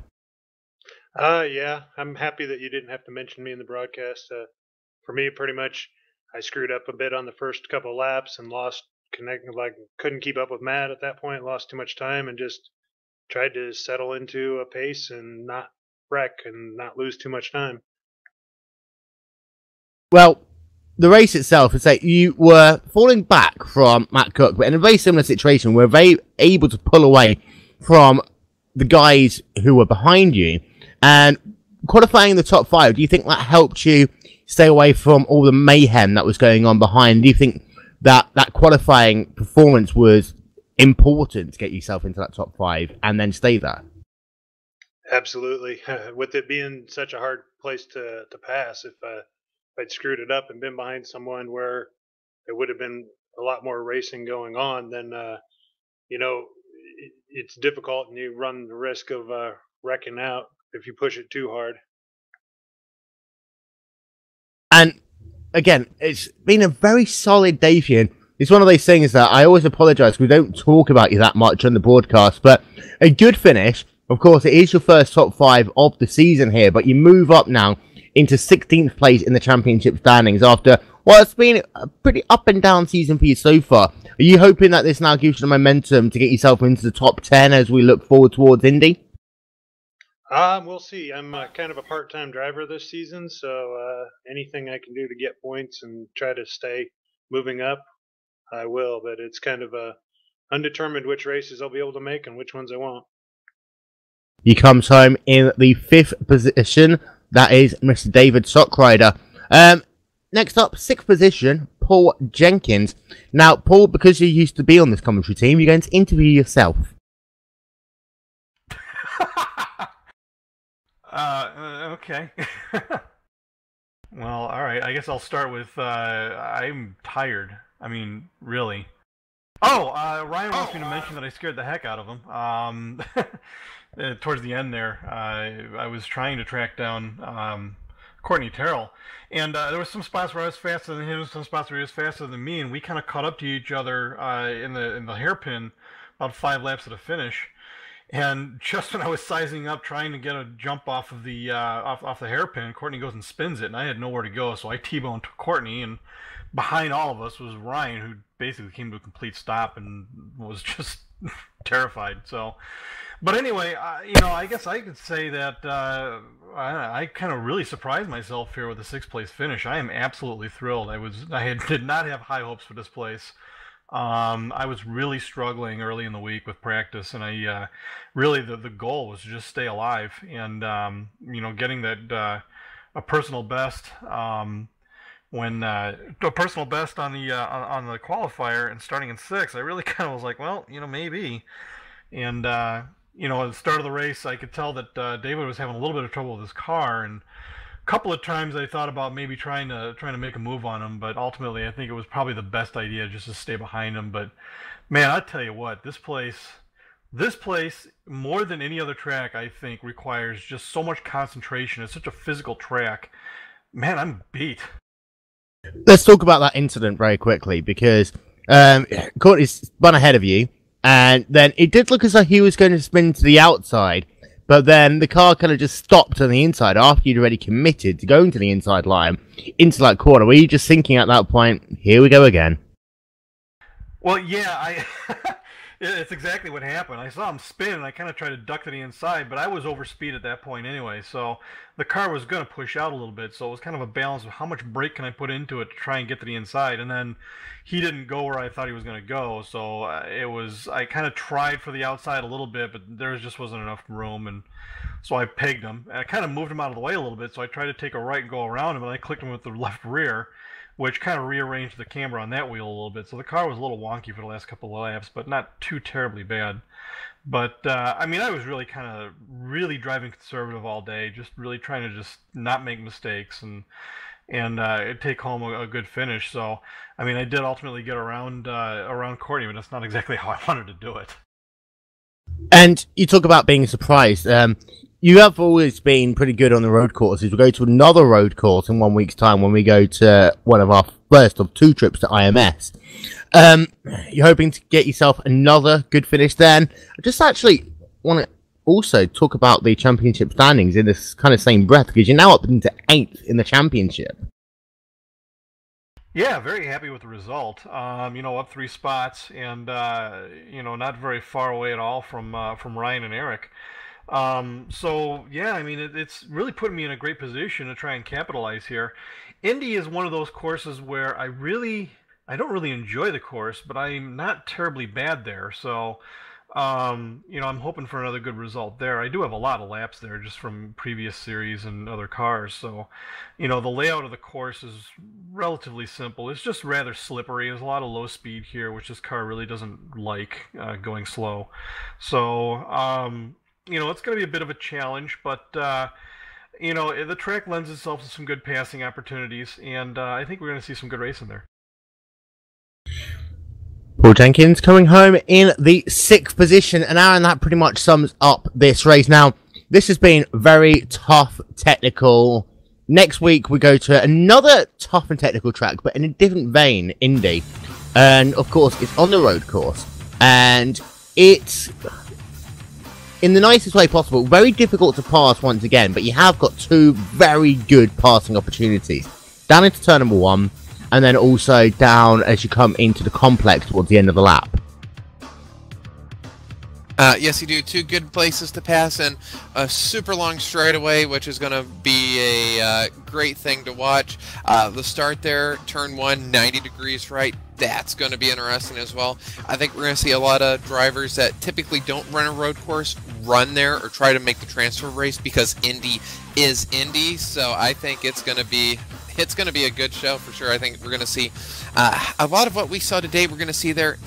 Yeah, I'm happy that you didn't have to mention me in the broadcast. For me, pretty much, I screwed up a bit on the first couple of laps and couldn't keep up with Matt at that point, lost too much time, and just tried to settle into a pace and not wreck and not lose too much time. Well, the race itself is that you were falling back from Matt Cook, but in a very similar situation, were very able to pull away from the guys who were behind you. And qualifying in the top 5, do you think that helped you stay away from all the mayhem that was going on behind? Do you think that qualifying performance was important to get yourself into that top 5 and then stay there? Absolutely. With it being such a hard place to pass, if I'd screwed it up and been behind someone where there would have been a lot more racing going on, then it's difficult, and you run the risk of wrecking out if you push it too hard. And again, it's been a very solid day for you. It's one of those things that I always apologise, we don't talk about you that much on the broadcast, but a good finish. Of course, it is your first top 5 of the season here, but you move up now into 16th place in the championship standings after, well, it's been a pretty up and down season for you so far. Are you hoping that this now gives you the momentum to get yourself into the top 10 as we look forward towards Indy? We'll see. I'm kind of a part-time driver this season, so anything I can do to get points and try to stay moving up, I will. But it's kind of undetermined which races I'll be able to make and which ones I won't. He comes home in the 5th position. That is Mr. David Sockrider. Next up, 6th position, Paul Jenkins. Now, Paul, because you used to be on this commentary team, you're going to interview yourself. Okay. Well, all right. I guess I'll start with I'm tired. I mean, really. Oh, Ryan wants me to mention that I scared the heck out of him. Towards the end there, I was trying to track down Courtney Terrell, and there was some spots where I was faster than him, some spots where he was faster than me, and we kind of caught up to each other in the hairpin about 5 laps to the finish. And just when I was sizing up, trying to get a jump off of the off the hairpin, Courtney goes and spins it, and I had nowhere to go, so I T-boned Courtney, and behind all of us was Ryan, who basically came to a complete stop and was just terrified. So, but anyway, I guess I could say that I kind of really surprised myself here with a 6th place finish. I am absolutely thrilled. Did not have high hopes for this place. I was really struggling early in the week with practice, and I really the goal was to just stay alive, and getting that a personal best when a personal best on the qualifier and starting in 6th. I really kind of was like, well, maybe, and at the start of the race, I could tell that David was having a little bit of trouble with his car, and a couple of times I thought about maybe trying to make a move on him, but ultimately I think it was probably the best idea just to stay behind him. But man, I tell you what, this place more than any other track, I think, requires just so much concentration. It's such a physical track. Man, I'm beat. Let's talk about that incident very quickly, because Courtney spun ahead of you, and then it did look as though he was going to spin to the outside. But then the car kind of just stopped on the inside after you'd already committed to going to the inside line, into that corner. Were you just thinking at that point, here we go again? Well, yeah, it's exactly what happened. I saw him spin, and I kind of tried to duck to the inside, but I was over speed at that point anyway, so the car was going to push out a little bit, so it was kind of a balance of how much brake can I put into it to try and get to the inside, and then he didn't go where I thought he was going to go, so I kind of tried for the outside a little bit, but there just wasn't enough room, and so I pegged him, and I kind of moved him out of the way a little bit, so I tried to take a right and go around him, and I clicked him with the left rear, which kind of rearranged the camber on that wheel a little bit. So the car was a little wonky for the last couple of laps, but not too terribly bad. But, I mean, I was really really driving conservative all day, just really trying to just not make mistakes and take home a good finish. So, I mean, I did ultimately get around Courtney, but that's not exactly how I wanted to do it. And you talk about being surprised. You have always been pretty good on the road courses. We'll go to another road course in 1 week's time when we go to one of our first of 2 trips to IMS. You're hoping to get yourself another good finish then. I just actually want to also talk about the championship standings in this kind of same breath, because you're now up into 8th in the championship. Yeah, very happy with the result. Up 3 spots, and not very far away at all from Ryan and Eric. So yeah, I mean, it's really putting me in a great position to try and capitalize here. Indy is one of those courses where I don't really enjoy the course, but I'm not terribly bad there. So, I'm hoping for another good result there. I do have a lot of laps there just from previous series and other cars. So, the layout of the course is relatively simple. It's just rather slippery. There's a lot of low speed here, which this car really doesn't like, going slow. So, it's going to be a bit of a challenge, but, the track lends itself to some good passing opportunities, and I think we're going to see some good racing there. Paul Jenkins coming home in the 6th position, and Aaron, that pretty much sums up this race. Now, this has been very tough, technical. Next week we go to another tough and technical track, but in a different vein, Indy. And of course, it's on the road course. And it's, in the nicest way possible, very difficult to pass once again, but you have got two very good passing opportunities. Down into turn number 1, and then also down as you come into the complex towards the end of the lap. Yes, you do. Two good places to pass, and a super long straightaway, which is going to be a great thing to watch. The start there, turn 1, 90 degrees right. That's going to be interesting as well. I think we're going to see a lot of drivers that typically don't run a road course run there or try to make the transfer race, because Indy is Indy. So I think it's going to be a good show for sure. I think we're going to see a lot of what we saw today. We're going to see there.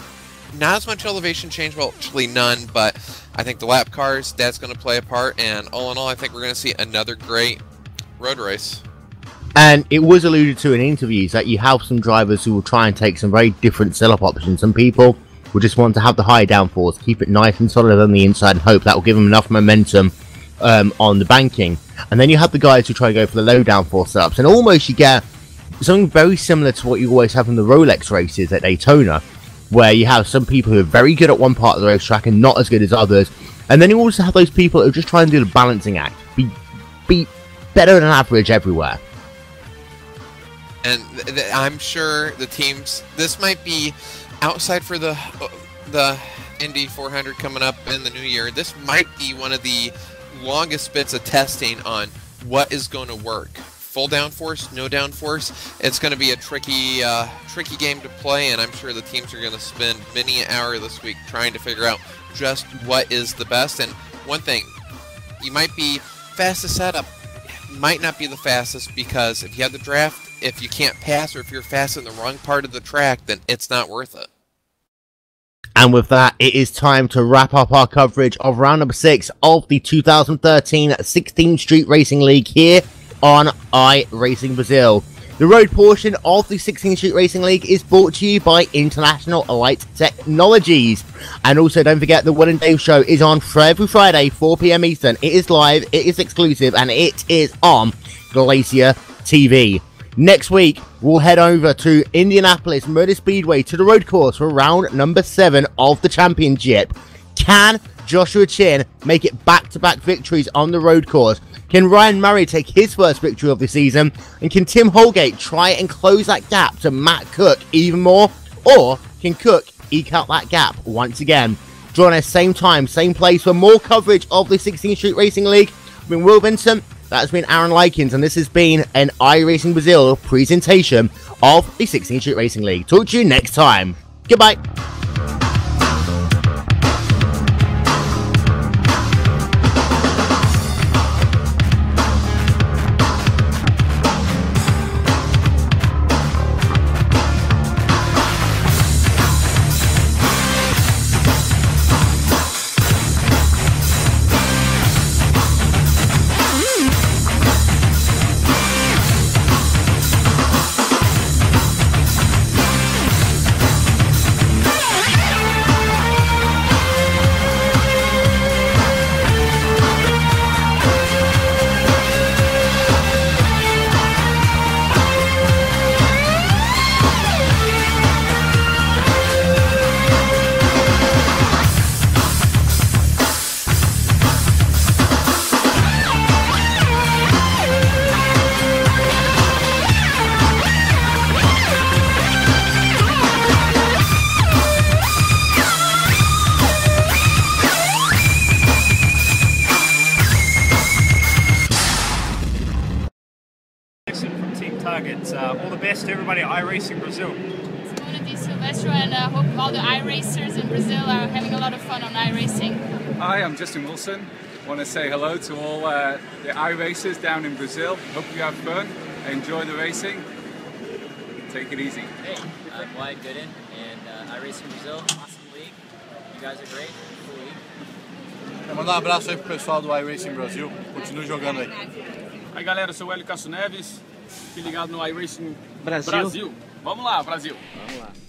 Not as much elevation change, well, actually none, but I think the lap cars, that's going to play a part, and all in all, I think we're going to see another great road race. And it was alluded to in interviews that you have some drivers who will try and take some very different setup options. Some people will just want to have the high downforce, keep it nice and solid on the inside, and hope that will give them enough momentum on the banking. And then you have the guys who try to go for the low downforce setups, and almost you get something very similar to what you always have in the Rolex races at Daytona, where you have some people who are very good at one part of the racetrack and not as good as others. And then you also have those people who are just trying to do the balancing act. Be better than average everywhere. And I'm sure the teams, this might be outside for the Indy 400 coming up in the new year. This might be one of the longest bits of testing on what is going to work. Full downforce, no downforce. It's going to be a tricky game to play, and I'm sure the teams are going to spend many an hour this week trying to figure out just what is the best. And one thing, you might be fastest setup, might not be the fastest, because if you have the draft, if you can't pass, or if you're fast in the wrong part of the track, then it's not worth it. And with that, it is time to wrap up our coverage of round number 6 of the 2013 16th Street Racing League here on iRacing Brazil. The road portion of the 16th Street Racing League is brought to you by International Light Technologies. And also, don't forget, the Will and Dave show is on every Friday, 4 PM Eastern. It is live, it is exclusive, and it is on Glacier TV. Next week, we'll head over to Indianapolis Motor Speedway to the road course for round number 7 of the championship. Can Joshua Chin make it back-to-back victories on the road course? Can Ryan Murray take his first victory of the season? And can Tim Holgate try and close that gap to Matt Cook even more? Or can Cook eke out that gap once again? Join us same time, same place for more coverage of the 16th Street Racing League. I've been Will Vincent, that has been Aaron Likens, and this has been an iRacing Brazil presentation of the 16th Street Racing League. Talk to you next time. Goodbye. All the best to everybody at iRacing Brazil. It's going to be Silvestro, and I hope all the iRacers in Brazil are having a lot of fun on iRacing. Hi, I'm Justin Wilson. I want to say hello to all the iRacers down in Brazil. Hope you have fun, enjoy the racing, take it easy. Hey, I'm Wyatt Gooden, and iRacing Brazil, awesome league. You guys are great, cool league. Quero mandar abraço aí pro pessoal do iRacing Brasil. Continue jogando aí. Aí galera, eu sou o Hélio Neves. Fique ligado no iRacing Brasil. Vamos lá, Brasil. Vamos lá.